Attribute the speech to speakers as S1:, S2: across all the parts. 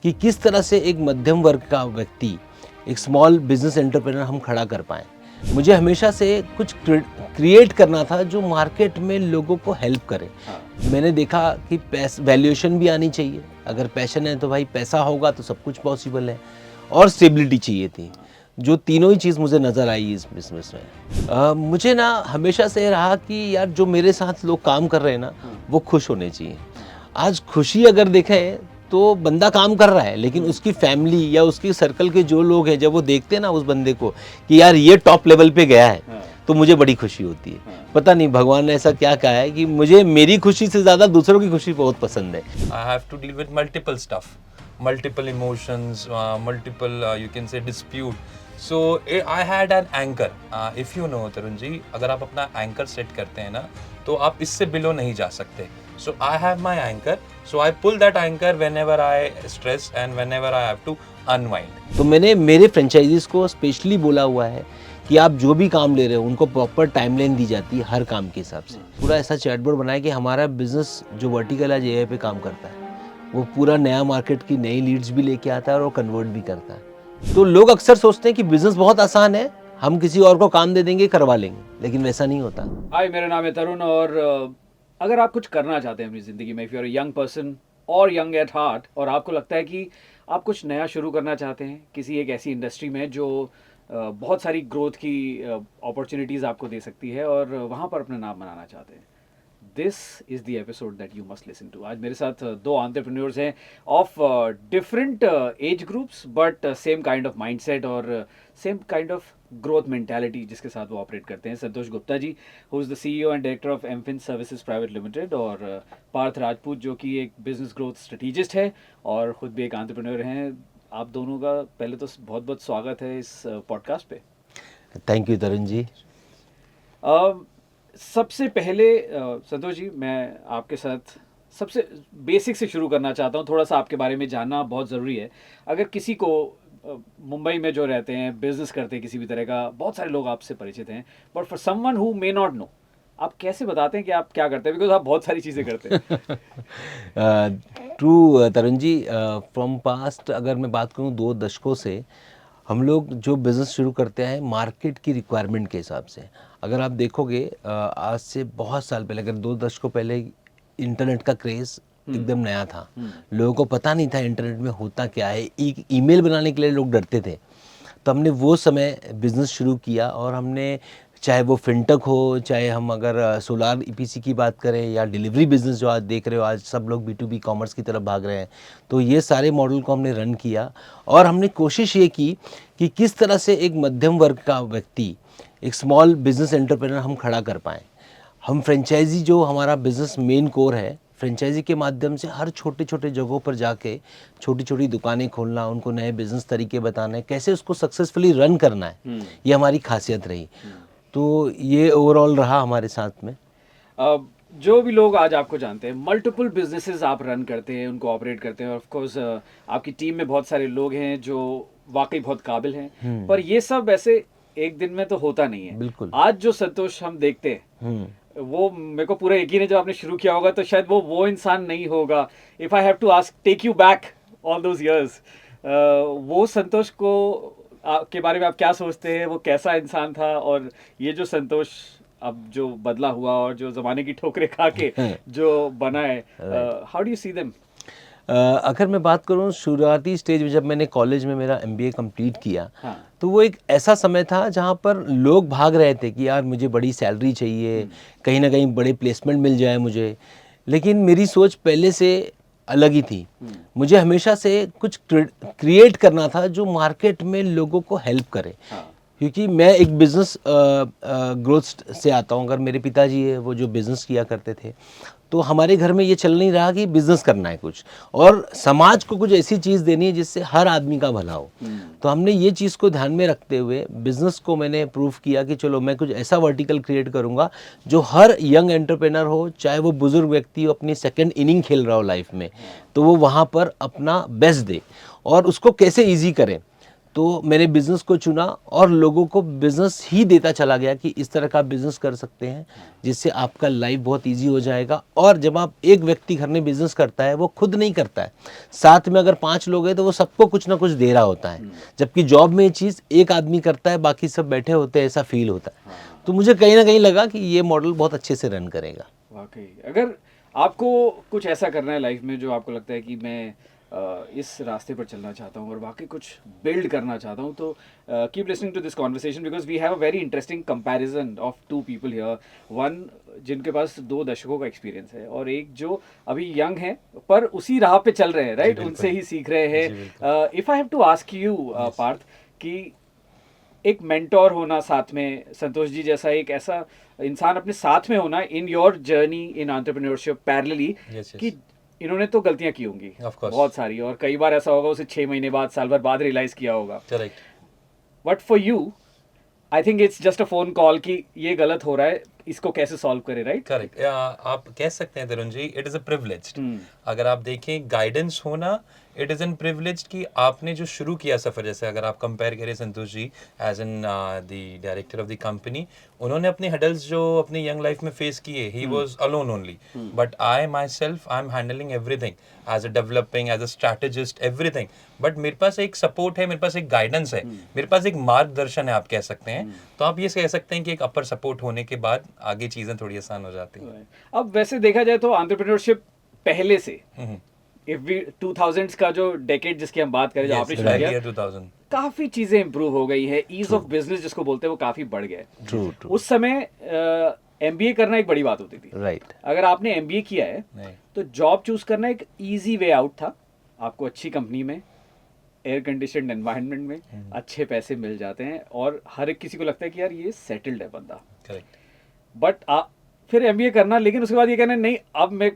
S1: कि किस तरह से एक मध्यम वर्ग का व्यक्ति, एक स्मॉल बिजनेस एंटरप्रेन्योर हम खड़ा कर पाएँ। मुझे हमेशा से कुछ क्रिएट करना था जो मार्केट में लोगों को हेल्प करे। मैंने देखा कि वैल्यूएशन भी आनी चाहिए, अगर पैशन है तो भाई पैसा होगा तो सब कुछ पॉसिबल है, और स्टेबिलिटी चाहिए थी, जो तीनों ही चीज़ मुझे नज़र आई इस बिज़नेस में। मुझे ना हमेशा से रहा कि यार जो मेरे साथ लोग काम कर रहे हैं ना, वो खुश होने चाहिए। आज खुशी अगर देखें तो बंदा काम कर रहा है, लेकिन उसकी फैमिली या उसकी सर्कल के जो लोग हैं, जब वो देखते हैं ना उस बंदे को कि यार ये टॉप लेवल पे गया है, तो मुझे बड़ी खुशी होती है। पता नहीं भगवान ने ऐसा क्या कहा है कि मुझे मेरी खुशी से ज़्यादा दूसरों की खुशी बहुत पसंद है।
S2: I have to deal with multiple stuff, multiple emotions, multiple you can say dispute. So I had an anchor. If you know तरुण जी, अगर आप अपना एंकर सेट करते हैं ना, तो आप इससे बिलो नहीं जा सकते. So I have my anchor. So I pull that anchor whenever I stress and whenever I have to unwind.
S1: तो मैंने मेरे फ्रेंचाइजीज को स्पेशली बोला हुआ है कि आप जो भी काम ले रहे हो उनको प्रॉपर टाइमलाइन दी जाती है हर काम के हिसाब से। पूरा ऐसा चैटबोर्ड बनाया कि हमारा बिजनेस जो वर्टिकल आज एआई पे काम करता है, वो पूरा नया मार्केट की नई लीड्स भी लेके आता है और वो कन्वर्ट भी करता है। तो लोग अक्सर सोचते हैं कि बिजनेस बहुत आसान है, हम किसी और को काम दे देंगे, करवा लेंगे, लेकिन वैसा नहीं होता।
S3: हाय, मेरा नाम है तरुण, और अगर आप कुछ करना चाहते हैं अपनी ज़िंदगी में, if you are a young person और यंग एट हार्ट, और आपको लगता है कि आप कुछ नया शुरू करना चाहते हैं किसी एक ऐसी इंडस्ट्री में जो बहुत सारी ग्रोथ की अपॉर्चुनिटीज़ आपको दे सकती है, और वहाँ पर अपना नाम बनाना चाहते हैं, this is the episode that you must listen to. आज मेरे साथ दो एंटरप्रेन्योर्स हैं of different age groups, but same kind of mindset और same kind of growth mentality जिसके साथ वो ऑपरेट करते हैं। Santosh Gupta ji, who is the CEO and director of Emfin services private limited, और पार्थ राजपूत जो कि एक बिजनेस ग्रोथ स्ट्रेटेजिस्ट है और ख़ुद भी एक एंटरप्रेन्योर हैं। आप दोनों का पहले तो बहुत बहुत स्वागत है इस पॉडकास्ट पे।
S1: Thank you Tarun ji.
S3: सबसे पहले संतोष जी, मैं आपके साथ सबसे बेसिक से शुरू करना चाहता हूँ। थोड़ा सा आपके बारे में जानना बहुत ज़रूरी है। अगर किसी को मुंबई में जो रहते हैं, बिजनेस करते हैं किसी भी तरह का, बहुत सारे लोग आपसे परिचित हैं, but for someone who may not know, आप कैसे बताते हैं कि आप क्या करते हैं? बिकॉज आप बहुत सारी चीज़ें करते हैं।
S1: True Tarun ji, from past अगर मैं बात करूँ 2 दशकों से हम लोग जो बिज़नेस शुरू करते हैं मार्केट की रिक्वायरमेंट के हिसाब से। अगर आप देखोगे आज से बहुत साल पहले, अगर 2 दशकों पहले इंटरनेट का क्रेज़ एकदम नया था, लोगों को पता नहीं था इंटरनेट में होता क्या है, एक ईमेल बनाने के लिए लोग डरते थे। तो हमने वो समय बिज़नेस शुरू किया, और हमने चाहे वो फिनटेक हो, चाहे हम अगर सोलार ईपीसी की बात करें, या डिलीवरी बिज़नेस जो आज देख रहे हो, आज सब लोग B2B कॉमर्स की तरफ भाग रहे हैं, तो ये सारे मॉडल को हमने रन किया, और हमने कोशिश ये की कि किस तरह से एक मध्यम वर्ग का व्यक्ति, एक स्मॉल बिज़नेस एंटरप्रेन्योर हम खड़ा कर पाएँ। हम फ्रेंचाइजी जो हमारा बिज़नेस मेन कोर है, फ्रेंचाइजी के माध्यम से हर छोटे छोटे जगहों पर जाके छोटी छोटी दुकानें खोलना, उनको नए बिज़नेस तरीके बताना है, कैसे उसको सक्सेसफुली रन करना है, ये हमारी खासियत रही। तो ये ओवरऑल रहा हमारे साथ में।
S3: जो भी लोग आज आपको जानते हैं, मल्टीपल बिजनेसेस आप रन करते हैं, उनको ऑपरेट करते हैं, और ऑफ कोर्स आपकी टीम में बहुत सारे लोग हैं जो वाकई बहुत काबिल हैं, पर ये सब ऐसे एक दिन में तो होता नहीं है।
S1: बिल्कुल।
S3: आज जो संतोष हम देखते हैं, वो मेरे को पूरा यकीन है जब आपने शुरू किया होगा तो शायद वो इंसान नहीं होगा। If I have to ask, take you back all those years, वो संतोष को के बारे में आप क्या सोचते हैं? वो कैसा इंसान था, और ये जो संतोष अब जो बदला हुआ और जो ज़माने की ठोकरें खा के जो बना है, how do you see them?
S1: अगर मैं बात करूँ शुरुआती स्टेज में, जब मैंने कॉलेज में मेरा MBA कंप्लीट किया, तो वो एक ऐसा समय था जहाँ पर लोग भाग रहे थे कि यार मुझे बड़ी सैलरी चाहिए, कहीं ना कहीं बड़े प्लेसमेंट मिल जाए मुझे, लेकिन मेरी सोच पहले से अलग ही थी। मुझे हमेशा से कुछ क्रिएट करना था जो मार्केट में लोगों को हेल्प करे, क्योंकि मैं एक बिज़नेस ग्रोथ से आता हूँ। अगर मेरे पिताजी है, वो जो बिज़नेस किया करते थे, तो हमारे घर में ये चल नहीं रहा कि बिज़नेस करना है कुछ, और समाज को कुछ ऐसी चीज़ देनी है जिससे हर आदमी का भला हो। तो हमने ये चीज़ को ध्यान में रखते हुए बिज़नेस को मैंने प्रूफ किया कि चलो मैं कुछ ऐसा वर्टिकल क्रिएट करूँगा जो हर यंग एंटरप्रेन्योर हो, चाहे वो बुज़ुर्ग व्यक्ति हो, अपनी सेकंड इनिंग खेल रहा हो लाइफ में, तो वो वहाँ पर अपना बेस्ट दे, और उसको कैसे ईजी करें। तो मैंने बिज़नेस को चुना और लोगों को बिज़नेस ही देता चला गया कि इस तरह का बिज़नेस कर सकते हैं जिससे आपका लाइफ बहुत इजी हो जाएगा। और जब आप एक व्यक्ति घर में बिज़नेस करता है वो खुद नहीं करता है, साथ में अगर 5 लोग हैं तो वो सबको कुछ ना कुछ दे रहा होता है, जबकि जॉब में ये चीज़ एक आदमी करता है, बाकी सब बैठे होते हैं, ऐसा फील होता है। तो मुझे कहीं ना कहीं लगा कि ये मॉडल बहुत अच्छे से रन करेगा।
S3: वाकई अगर आपको कुछ ऐसा करना है लाइफ में जो आपको लगता है कि मैं इस रास्ते पर चलना चाहता हूँ और वाकई कुछ बिल्ड करना चाहता हूँ, तो keep listening to this conversation because we have a very interesting comparison of two people here. One जिनके पास 2 दशकों का एक्सपीरियंस है और एक जो अभी यंग है पर उसी राह पे चल रहे हैं, राइट, उनसे ही सीख रहे हैं। If I have to ask you Parth कि एक मेंटोर होना साथ में, संतोष जी जैसा एक ऐसा इंसान अपने साथ में होना in your journey in entrepreneurship parallelly, कि इन्होंने तो गलतियां की होंगी
S2: Of course.
S3: बहुत सारी, और कई बार ऐसा होगा उसे 6 महीने बाद, साल भर बाद रियलाइज किया होगा।
S2: Correct.
S3: But for you I think it's just a phone call कि ये गलत हो रहा है, इसको कैसे सॉल्व करें, राइट?
S2: करेक्ट, आप कह सकते हैं Tarun ji, it is a privilege. अगर आप देखें गाइडेंस होना, इट इज एन प्रिविलेज कि आपने जो शुरू किया सफर, जैसे अगर आप कंपेयर करें Santosh ji as an the director of the company, उन्होंने अपने हडल्स जो अपनी यंग लाइफ में फेस किए, he was alone only, but I माई सेल्फ I am handling everything as a developing, as a strategist, everything. But मेरे पास एक सपोर्ट है, मेरे पास एक गाइडेंस है, मेरे पास एक मार्गदर्शन है, आप कह सकते हैं। तो आप ये कह सकते हैं कि एक अपर सपोर्ट होने के बाद आगे चीजें थोड़ी आसान हो जाती हैं।
S3: अब वैसे देखा जाए तो एंटरप्रेन्योरशिप पहले से, इफ वी 2000s का जो डेकेड जिसकी हम बात करें, जो आपने शुरू किया,
S2: 2000
S3: काफी चीजें इंप्रूव हो गई है, ईज ऑफ बिजनेस जिसको बोलते हैं वो काफी बढ़ गया है।
S1: ट्रू ट्रू,
S3: उस समय एमबीए करना एक बड़ी बात होती थी,
S1: राइट।
S3: अगर आपने एमबीए किया है
S2: नहीं,
S3: तो जॉब चूज करना एक इजी वे आउट था, आपको अच्छी कंपनी में, एयर कंडीशनड एनवायरनमेंट में अच्छे पैसे मिल जाते हैं और हर एक किसी को लगता है कि यार ये सेटल्ड है बंदा।
S2: करेक्ट।
S3: बट फिर एमबीए करना, लेकिन उसके बाद ये कहना नहीं अब मैं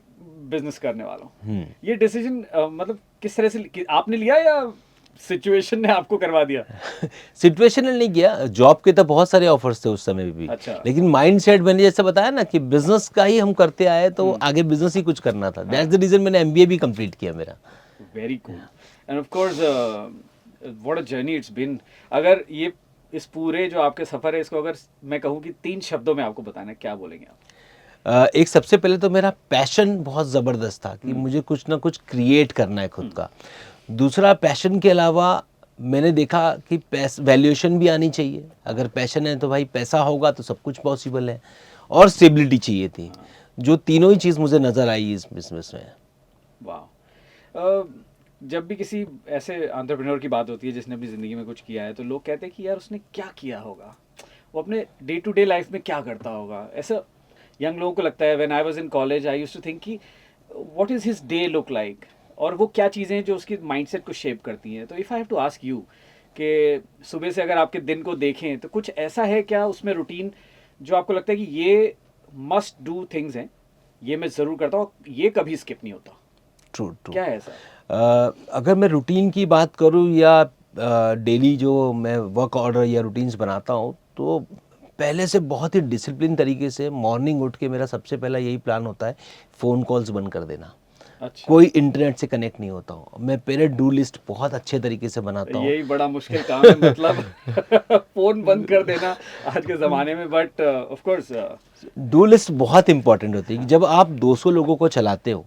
S3: बिजनेस करने वाला हूँ। ये डिसीजन मतलब किस तरह से आपने लिया या सिचुएशन ने आपको करवा दिया?
S1: सिचुएशनल नहीं किया, जॉब के तो बहुत सारे ऑफर्स थे उस समय भी।
S3: अच्छा।
S1: लेकिन माइंडसेट मैंने जैसे बताया ना कि बिजनेस का ही हम करते आए, तो आगे बिजनेस ही कुछ करना था। दैट्स द रीजन मैंने एमबीए भी कंप्लीट किया मेरा।
S3: Very cool and of course what a journey it's been. अगर ये इस पूरे जो आपके सफर है, इसको अगर मैं कहूँ कि 3 शब्दों में आपको बताना है, क्या बोलेंगे आप?
S1: एक सबसे पहले तो मेरा पैशन बहुत ज़बरदस्त था कि मुझे कुछ ना कुछ क्रिएट करना है खुद का। दूसरा, पैशन के अलावा मैंने देखा कि वैल्यूएशन भी आनी चाहिए। अगर पैशन है तो भाई पैसा होगा तो सब कुछ पॉसिबल है, और स्टेबिलिटी चाहिए थी, जो तीनों ही चीज़ मुझे नज़र आई इस बिजनेस में।
S3: वाह। जब भी किसी ऐसे एंटरप्रेन्योर की बात होती है जिसने अपनी ज़िंदगी में कुछ किया है, तो लोग कहते हैं कि यार उसने क्या किया होगा, वो अपने डे टू डे लाइफ में क्या करता होगा। ऐसा यंग लोगों को लगता है। When I was in college I used to think कि what is his day look like, और वो क्या चीज़ें हैं जो उसकी माइंडसेट को शेप करती हैं। तो if I have to ask you कि सुबह से अगर आपके दिन को देखें तो कुछ ऐसा है क्या उसमें रूटीन जो आपको लगता है कि ये मस्ट डू थिंग्स हैं, ये मैं ज़रूर करता हूँ, ये कभी स्किप नहीं होता?
S1: True true.
S3: क्या है ऐसा?
S1: अगर मैं रूटीन की बात करूँ या डेली जो मैं वर्क ऑर्डर या रूटीन्स बनाता हूँ, तो पहले से बहुत ही डिसिप्लिन तरीके से मॉर्निंग उठ के मेरा सबसे पहला यही प्लान होता है, फ़ोन कॉल्स बंद कर देना।
S3: अच्छा,
S1: कोई इंटरनेट से कनेक्ट नहीं होता हूँ मैं। पहले डू लिस्ट बहुत अच्छे तरीके से बनाता हूँ।
S3: यही बड़ा मुश्किल काम है, मतलब फोन बंद कर देना आज के ज़माने में। But of course
S1: do list बहुत इंपॉर्टेंट होती है कि जब आप 200 लोगों को चलाते हो,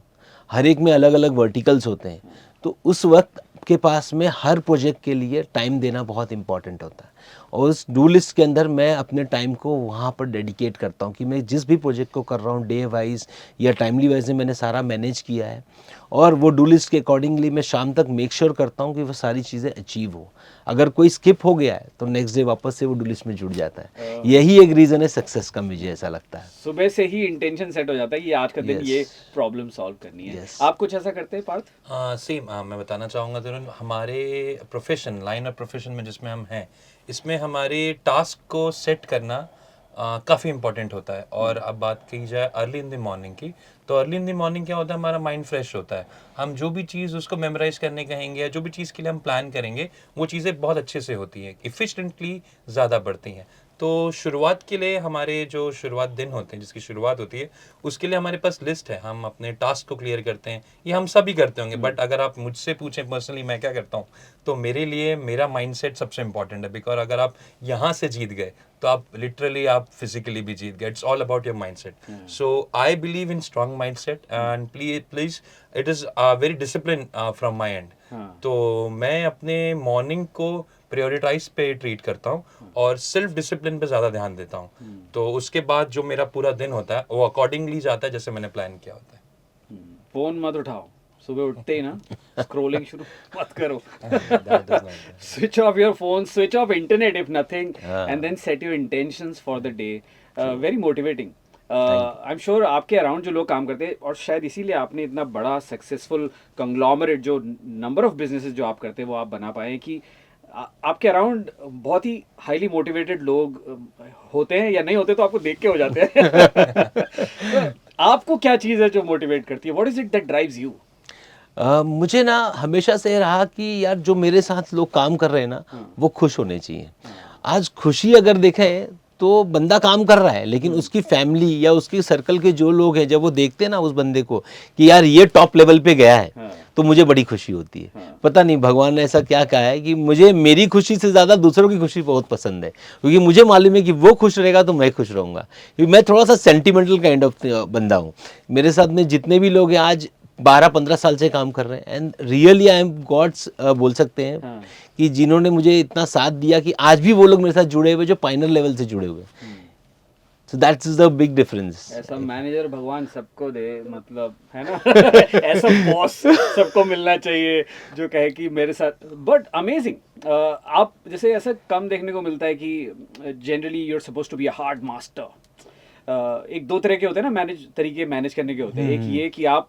S1: हर एक में अलग अलग वर्टिकल्स होते हैं, तो उस वक्त के पास में हर प्रोजेक्ट के लिए टाइम देना बहुत इंपॉर्टेंट होता है। और उस डू लिस्ट के अंदर मैं अपने टाइम को वहाँ पर डेडिकेट करता हूँ कि मैं जिस भी प्रोजेक्ट को कर रहा हूँ डे वाइज या टाइमली वाइज में मैंने सारा मैनेज किया है, और वो डू लिस्ट के अकॉर्डिंगली मैं शाम तक मेक श्योर करता हूँ कि वो सारी चीज़ें अचीव हो। अगर कोई स्किप हो गया है तो नेक्स्ट डे वापस से वो डू लिस्ट में जुड़ जाता है। यही एक रीज़न है सक्सेस का, मुझे ऐसा लगता है।
S3: सुबह से ही इंटेंशन सेट हो जाता है कि आज का दिन
S1: Yes.
S3: ये प्रॉब्लम सॉल्व करनी है।
S1: Yes.
S3: आप कुछ ऐसा करते हैं पार्थ?
S2: सेम मैं बताना चाहूँगा तरुण, हमारे प्रोफेशन, लाइन ऑफ प्रोफेशन में जिसमें हम हैं, इसमें हमारे टास्क को सेट करना काफ़ी इंपॉर्टेंट होता है। और अब बात की जाए अर्ली इन द मॉर्निंग की, तो अर्ली इन द मॉर्निंग क्या होता है, हमारा माइंड फ्रेश होता है। हम जो भी चीज़ उसको मेमोराइज करने कहेंगे या जो भी चीज़ के लिए हम प्लान करेंगे, वो चीज़ें बहुत अच्छे से होती हैं, इफिशिएंटली ज़्यादा बढ़ती हैं। तो शुरुआत के लिए हमारे जो शुरुआत दिन होते हैं, जिसकी शुरुआत होती है, उसके लिए हमारे पास लिस्ट है, हम अपने टास्क को क्लियर करते हैं। ये हम सभी करते होंगे, बट अगर आप मुझसे पूछें पर्सनली मैं क्या करता हूँ, तो मेरे लिए मेरा माइंडसेट सबसे इंपॉर्टेंट है। बिकॉज अगर आप यहाँ से जीत गए तो आप लिटरली आप फिजिकली भी जीत गए। It's all about your mindset. So I believe in strong mindset and please it is very discipline from my and. तो मैं अपने मॉर्निंग को प्रायोरिटाइज पे ट्रीट करता हूँ और सिर्फ डिसिप्लिन पे ज़्यादा ध्यान देता हूँ। तो उसके बाद जो मेरा पूरा दिन होता है वो अकॉर्डिंगली जाता है जैसे मैंने प्लान किया होता है।
S3: फोन मत उठाओ सुबह उठते ही ना, स्क्रोलिंग शुरू मत करो।
S2: That is not good.
S3: Switch off your phone, switch off internet if nothing,
S1: हाँ।
S3: and then set your intentions for the day. Very motivating. I'm sure आपके अराउंड जो लोग काम करते हैं, और शायद इसीलिए आपने इतना बड़ा सक्सेसफुल कंग्लोमरेट जो नंबर ऑफ बिजनेसेस जो आप करते हैं वो आप बना पाए कि आपके अराउंड बहुत ही हाईली मोटिवेटेड लोग होते हैं, या नहीं होते तो आपको देख के हो जाते हैं। आपको क्या चीज़ है जो मोटिवेट करती है? What is it that drives you?
S1: मुझे ना हमेशा से रहा कि यार जो मेरे साथ लोग काम कर रहे हैं ना वो खुश होने चाहिए। आज खुशी अगर देखें तो बंदा काम कर रहा है, लेकिन उसकी फैमिली या उसकी सर्कल के जो लोग हैं, जब वो देखते हैं ना उस बंदे को कि यार ये टॉप लेवल पे गया है, तो मुझे बड़ी खुशी होती है। पता नहीं भगवान ने ऐसा क्या कहा है कि मुझे मेरी खुशी से ज़्यादा दूसरों की खुशी बहुत पसंद है, क्योंकि मुझे मालूम है कि वो खुश रहेगा तो मैं खुश रहूँगा। क्योंकि मैं थोड़ा सा सेंटिमेंटल काइंड ऑफ बंदा हूँ। मेरे साथ में जितने भी लोग हैं आज 12-15 साल से काम कर रहे हैं, and really I am gods बोल सकते हैं कि जिन्होंने मुझे इतना साथ दिया कि आज भी वो लोग मेरे साथ जुड़े हुए जो फाइनल लेवल से जुड़े हुए। So that's the big difference.
S3: ऐसा मैनेजर भगवान सबको दे, मतलब है ना। ऐसा बॉस सबको मिलना चाहिए जो कहे कि मेरे साथ। बट अमेजिंग, आप जैसे ऐसा कम देखने को मिलता है कि generally you are suppose to be a hard master. एक दो तरह के होते हैं ना तरीके मैनेज करने के होते हैं। एक ये कि आप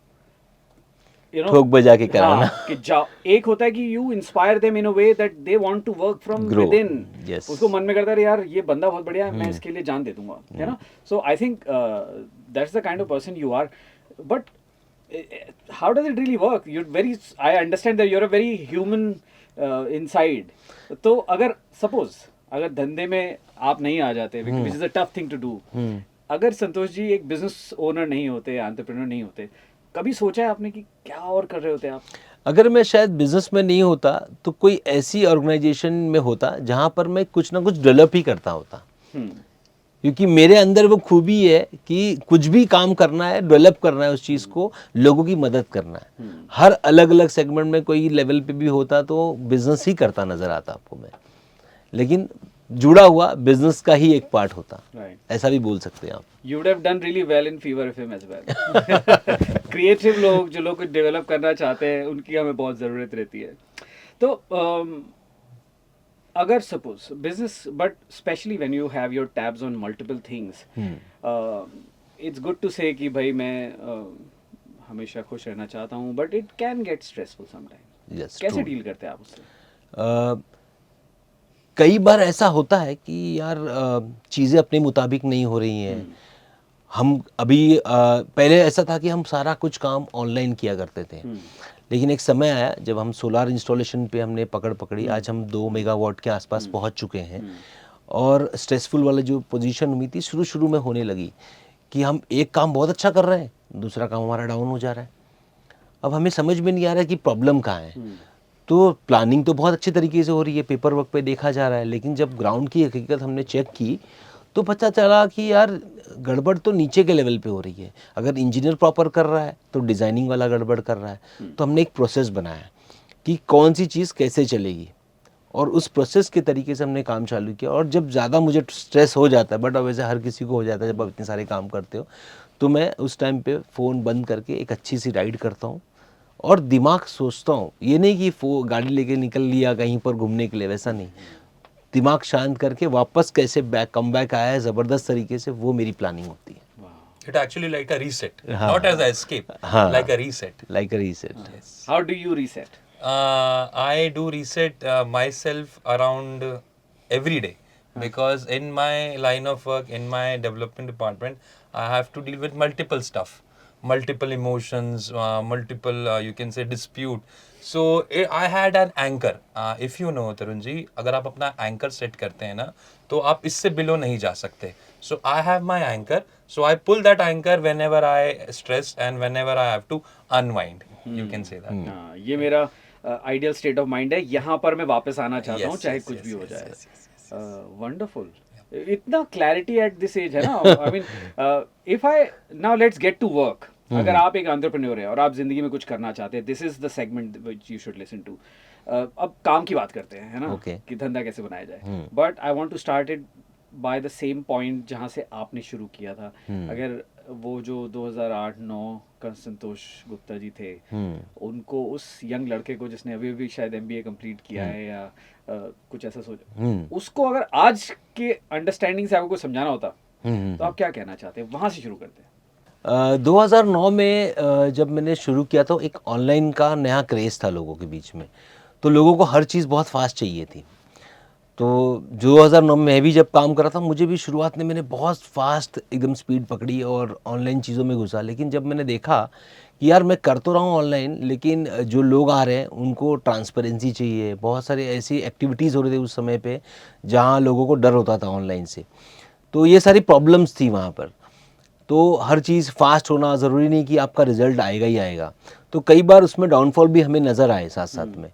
S1: ठोक बजा के कराना।
S3: कि जाओ। एक होता है कि you inspire them in a way that they want to work from
S1: Grow.
S3: Within.
S1: Yes.
S3: उसको मन में करता है यार ये बंदा बहुत बढ़िया है, मैं इसके लिए जान दे दूंगा, है ना। So I think that's the kind of person you are. But how does it really work? You very, I understand that you are a very human inside. तो अगर सपोज अगर धंधे में आप नहीं आ जाते, which is a tough thing to do, अगर संतोष जी एक बिजनेस ओनर नहीं होते, एंटरप्रेन्योर नहीं होते, कभी सोचा है आपने कि क्या और कर रहे होते आप?
S1: अगर मैं शायद बिजनेस में नहीं होता तो कोई ऐसी ऑर्गेनाइजेशन में होता जहाँ पर मैं कुछ ना कुछ डेवलप ही करता होता। क्योंकि मेरे अंदर वो खूबी है कि कुछ भी काम करना है, डेवलप करना है उस चीज़ को, लोगों की मदद करना है। हर अलग अलग सेगमेंट में कोई लेवल पे भी होता तो बिजनेस ही करता नज़र आता आपको मैं, लेकिन जुड़ा हुआ बिजनेस का ही एक पार्ट होता। ऐसा भी बोल सकते हैं आप।
S3: You would have done really well in Fever FM as well. Creative लोग जो लोग कुछ डेवलप करना चाहते हैं उनकी हमें बहुत ज़रूरत रहती है। तो अगर suppose business, but specially when you have your tabs on multiple things, it's good to say कि भाई मैं हमेशा खुश रहना चाहता हूँ, but it can get stressful sometime.
S1: Yes,
S3: कैसे
S1: true.
S3: डील करते हैं आप उससे?
S1: कई बार ऐसा होता है कि यार चीज़ें अपने मुताबिक नहीं हो रही हैं। हम अभी पहले ऐसा था कि हम सारा कुछ काम ऑनलाइन किया करते थे, लेकिन एक समय आया जब हम सोलार इंस्टॉलेशन पे हमने पकड़ पकड़ी। आज हम 2 मेगावाट के आसपास पहुंच चुके हैं, और स्ट्रेसफुल वाला जो पोजीशन हुई थी शुरू शुरू में होने लगी कि हम एक काम बहुत अच्छा कर रहे हैं, दूसरा काम हमारा डाउन हो जा रहा है। अब हमें समझ में नहीं आ रहा है कि प्रॉब्लम कहाँ है। तो प्लानिंग तो बहुत अच्छे तरीके से हो रही है, पेपर वर्क पे देखा जा रहा है, लेकिन जब ग्राउंड की हकीकत हमने चेक की तो पता चला कि यार गड़बड़ तो नीचे के लेवल पे हो रही है। अगर इंजीनियर प्रॉपर कर रहा है तो डिज़ाइनिंग वाला गड़बड़ कर रहा है। तो हमने एक प्रोसेस बनाया कि कौन सी चीज़ कैसे चलेगी, और उस प्रोसेस के तरीके से हमने काम चालू किया। और जब ज़्यादा मुझे स्ट्रेस हो जाता है, बट वैसे हर किसी को हो जाता है जब आप इतने सारे काम करते हो, तो मैं उस टाइम पे फ़ोन बंद करके एक अच्छी सी राइड करता हूँ और दिमाग सोचता हूँ। ये नहीं कि गाड़ी लेके निकल लिया कहीं पर घूमने के लिए, वैसा नहीं। दिमाग शांत करके वापस कैसे कम बैक आया है ज़बरदस्त तरीके से, वो मेरी प्लानिंग होती है।
S2: It actually like a reset, not as an escape, like a reset.
S1: Like a reset.
S3: How do you reset?
S2: I do reset myself around every day, because in my line of work, in my development department, I have to deal with multiple stuff, multiple emotions, multiple you can say dispute. So I had an anchor, if you know Tarun ji, अगर आप अपना anchor set करते हैं ना तो आप इससे below नहीं जा सकते. So I have my anchor, so I pull that anchor whenever I stress and whenever I have to unwind, you can say that.
S3: हाँ, ये मेरा आइडियल स्टेट ऑफ माइंड है, यहाँ पर मैं वापस आना चाहता हूँ चाहे कुछ भी हो जाए. वंडरफुल. इतना क्लैरिटी एट दिस एज है ना. I mean if I now let's get to work. अगर आप एक एंटरप्रेन्योर है और आप जिंदगी में कुछ करना चाहते हैं, this is the segment which you should listen to. अब काम की बात करते हैं, है ना,
S1: Okay.
S3: कि धंधा कैसे बनाया जाए. But I want to start it by the same point जहाँ से आपने शुरू किया था. अगर वो जो 2008-9 का संतोष गुप्ता जी थे, उनको, उस यंग लड़के को जिसने अभी भी शायद MBA कंप्लीट किया है या कुछ ऐसा सोच, उसको अगर आज के अंडरस्टैंडिंग से आपको कुछ समझाना होता तो आप क्या कहना चाहते हैं? वहाँ से शुरू करते हैं.
S1: 2009 में जब मैंने शुरू किया तो एक ऑनलाइन का नया क्रेज़ था लोगों के बीच में, तो लोगों को हर चीज़ बहुत फास्ट चाहिए थी. तो 2009 में मैं भी जब काम कर रहा था, मुझे भी शुरुआत में मैंने बहुत फास्ट एकदम स्पीड पकड़ी और ऑनलाइन चीज़ों में घुसा. लेकिन जब मैंने देखा कि यार मैं कर तो रहा हूँ ऑनलाइन, लेकिन जो लोग आ रहे हैं उनको ट्रांसपेरेंसी चाहिए. बहुत सारी ऐसी एक्टिविटीज़ हो रही थी उस समय पे जहाँ लोगों को डर होता था ऑनलाइन से. तो ये सारी प्रॉब्लम्स थी वहाँ पर. तो हर चीज़ फास्ट होना ज़रूरी नहीं कि आपका रिज़ल्ट आएगा ही आएगा. तो कई बार उसमें डाउनफॉल भी हमें नज़र आए साथ साथ में.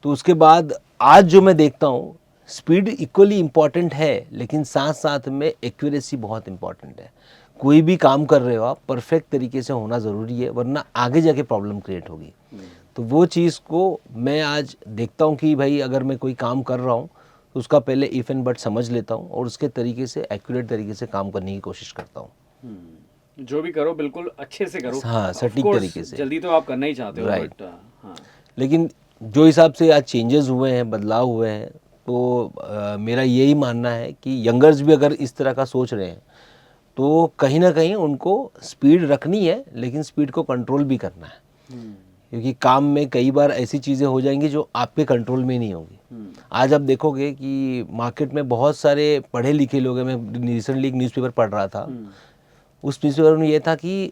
S1: तो उसके बाद आज जो मैं देखता हूँ, स्पीड इक्वली इम्पॉर्टेंट है, लेकिन साथ साथ में एक्यूरेसी बहुत इम्पॉर्टेंट है. कोई भी काम कर रहे हो आप, परफेक्ट तरीके से होना ज़रूरी है, वरना आगे जाके प्रॉब्लम क्रिएट होगी. तो वो चीज़ को मैं आज देखता हूँ कि भाई अगर मैं कोई काम कर रहा हूँ तो उसका पहले इफ़ एंड बट समझ लेता हूँ और उसके तरीके से एक्यूरेट तरीके से काम करने की कोशिश करता हूँ.
S3: जो भी करो बिल्कुल अच्छे से करो.
S1: हाँ,
S3: Of
S1: सटीक
S3: course,
S1: तरीके से.
S3: जल्दी तो आप करना ही चाहते हो,
S1: Right.
S3: बट हाँ.
S1: लेकिन जो हिसाब से आज चेंजेस हुए हैं, बदलाव हुए हैं, तो मेरा यही मानना है कि यंगर्स भी अगर इस तरह का सोच रहे हैं तो कहीं ना कहीं उनको स्पीड रखनी है, लेकिन स्पीड को कंट्रोल भी करना है. क्योंकि काम में कई बार ऐसी चीज़ें हो जाएंगी जो आपके कंट्रोल में नहीं होगी. आज आप देखोगे कि मार्केट में बहुत सारे पढ़े लिखे लोग हैं. मैं रिसेंटली एक न्यूज़पेपर पढ़ रहा था. उस न्यूज़पेपर में ये था कि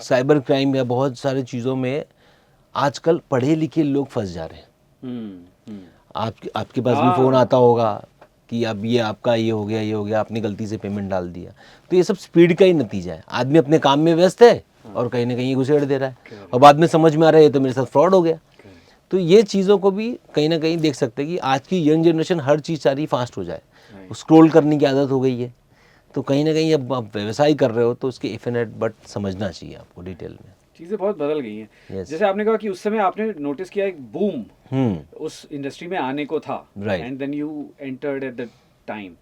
S1: साइबर क्राइम या बहुत सारी चीज़ों में आजकल पढ़े लिखे लोग फंस जा रहे हैं. आपके पास भी फ़ोन आता होगा कि अब ये आपका ये हो गया, आपने गलती से पेमेंट डाल दिया. तो ये सब स्पीड का ही नतीजा है. आदमी अपने काम में व्यस्त है और कहीं ना कहीं ये घुसेड़ दे रहा है और बाद में समझ में आ रहा है ये तो मेरे साथ फ्रॉड हो गया. तो ये चीज़ों को भी कहीं ना कहीं देख सकते हैं कि आज की यंग जनरेशन हर चीज़ चाह रही फास्ट हो जाए. स्क्रॉल करने की आदत हो गई है. तो कहीं ना कहीं अब आप व्यवसाय कर रहे हो तो उसके इफ एंड बट समझना चाहिए आपको डिटेल में.
S3: चीज़ें बहुत बदल गई हैं.
S1: Yes.
S3: जैसे आपने कहा कि उस समय आपने नोटिस किया एक बूम उस इंडस्ट्री में आने को था,
S1: Right.
S3: And then you entered at the time.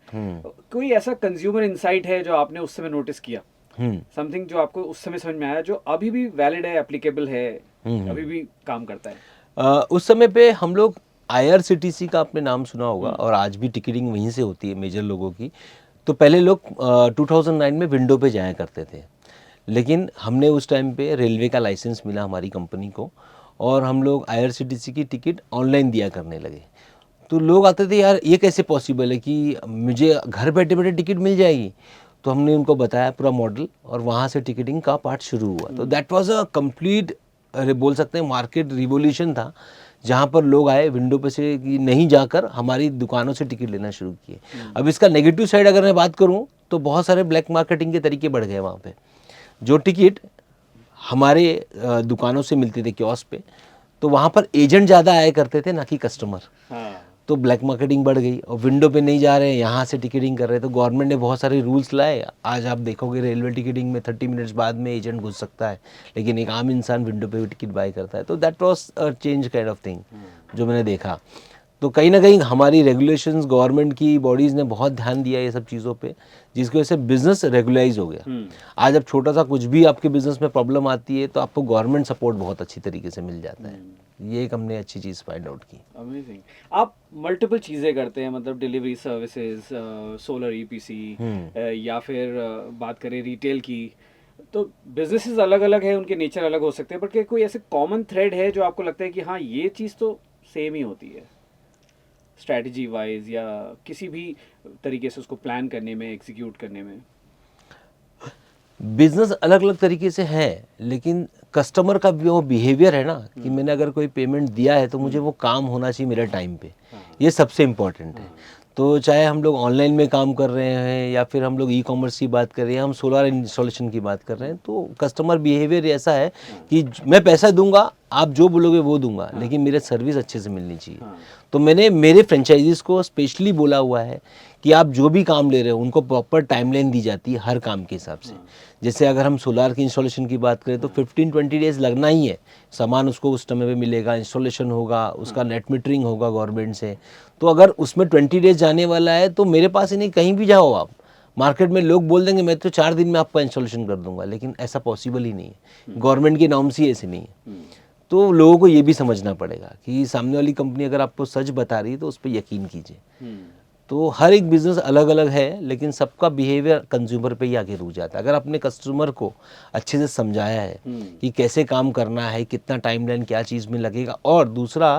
S3: कोई ऐसा कंज्यूमर इंसाइट है जो आपने उस समय नोटिस किया, समथिंग जो आपको उस समय समझ में आया जो अभी भी वैलिड है, एप्लीकेबल है, अभी भी काम करता है?
S1: उस समय पे हम लोग IRCTC का आपने नाम सुना होगा और आज भी टिकटिंग वहीं से होती है मेजर लोगों की. तो पहले लोग 2009 में विंडो पे जाया करते थे, लेकिन हमने उस टाइम पे रेलवे का लाइसेंस मिला हमारी कंपनी को और हम लोग IRCTC की टिकट ऑनलाइन दिया करने लगे. तो लोग आते थे, यार ये कैसे पॉसिबल है कि मुझे घर बैठे बैठे टिकट मिल जाएगी. तो हमने उनको बताया पूरा मॉडल और वहाँ से टिकटिंग का पार्ट शुरू हुआ. तो दैट वाज अ कंप्लीट, बोल सकते हैं मार्केट रिवोल्यूशन था, जहाँ पर लोग आए विंडो पे से कि नहीं जाकर हमारी दुकानों से टिकट लेना शुरू किए. अब इसका नेगेटिव साइड अगर मैं बात करूँ तो बहुत सारे ब्लैक मार्केटिंग के तरीके बढ़ गए वहाँ पे. जो टिकट हमारे दुकानों से मिलते थे कियोस्क पे, तो वहाँ पर एजेंट ज़्यादा आया करते थे ना कि कस्टमर. तो ब्लैक मार्केटिंग बढ़ गई और विंडो पे नहीं जा रहे हैं, यहाँ से टिकटिंग कर रहे हैं. तो गवर्नमेंट ने बहुत सारे रूल्स लाए. आज आप देखोगे रेलवे टिकटिंग में 30 मिनट्स बाद में एजेंट घुस सकता है, लेकिन एक आम इंसान विंडो पे भी टिकट बाय करता है. तो that was a change kind of thing जो मैंने देखा. तो कहीं ना कहीं हमारी रेगुलेशंस, गवर्नमेंट की बॉडीज़ ने बहुत ध्यान दिया ये सब चीज़ों पे, जिसकी वजह से बिज़नेस रेगुलाइज हो गया. आज अब छोटा सा कुछ भी आपके बिज़नेस में प्रॉब्लम आती है तो आपको गवर्नमेंट सपोर्ट बहुत अच्छी तरीके से मिल जाता है. ये एक हमने अच्छी चीज़ फाइंड आउट की.
S3: अमेजिंग. आप मल्टीपल चीज़ें करते हैं, मतलब डिलीवरी सर्विसेज, सोलर EPC, या फिर बात करें रिटेल की, तो बिजनेसेस अलग अलग है, उनके नेचर अलग हो सकते हैं, बट क्या कोई ऐसे कॉमन थ्रेड है जो आपको लगता है कि हाँ ये चीज़ तो सेम ही होती है स्ट्रैटेजी वाइज या किसी भी तरीके से उसको प्लान करने में, एग्जीक्यूट करने में?
S1: बिजनेस अलग अलग तरीके से है, लेकिन कस्टमर का वो बिहेवियर है ना कि मैंने अगर कोई पेमेंट दिया है तो मुझे वो काम होना चाहिए मेरे टाइम पे, ये सबसे इम्पोर्टेंट है। तो चाहे हम लोग ऑनलाइन में काम कर रहे हैं या फिर हम लोग ई कॉमर्स की बात कर रहे हैं, हम सोलर इंस्टॉलेशन की बात कर रहे हैं, तो कस्टमर बिहेवियर ऐसा है कि मैं पैसा दूंगा, आप जो बोलोगे वो दूंगा, लेकिन मेरे सर्विस अच्छे से मिलनी चाहिए। तो मैंने मेरे फ्रेंचाइजीज को स्पेशली बोला हुआ है कि आप जो भी काम ले रहे हो उनको प्रॉपर टाइमलाइन दी जाती है हर काम के हिसाब से। जैसे अगर हम सोलार की इंस्टॉलेशन की बात करें तो 15-20 डेज लगना ही है, सामान उसको उस समय पे मिलेगा, इंस्टॉलेशन होगा, उसका नेट मीटरिंग होगा गवर्नमेंट से। तो अगर उसमें 20 डेज जाने वाला है तो मेरे पास ही नहीं, कहीं भी जाओ आप मार्केट में, लोग बोल देंगे मैं तो 4 दिन में आपका इंस्टॉलेशन कर दूंगा, लेकिन ऐसा पॉसिबल ही नहीं है, गवर्नमेंट की नॉर्म्स ही ऐसे नहीं है। तो लोगों को ये भी समझना पड़ेगा कि सामने वाली कंपनी अगर आपको सच बता रही है तो उस पर यकीन कीजिए। तो हर एक बिज़नेस अलग अलग है, लेकिन सबका बिहेवियर कंज्यूमर पे ही आगे रुक जाता है। अगर आपने कस्टमर को अच्छे से समझाया है कि कैसे काम करना है, कितना टाइमलाइन क्या चीज़ में लगेगा, और दूसरा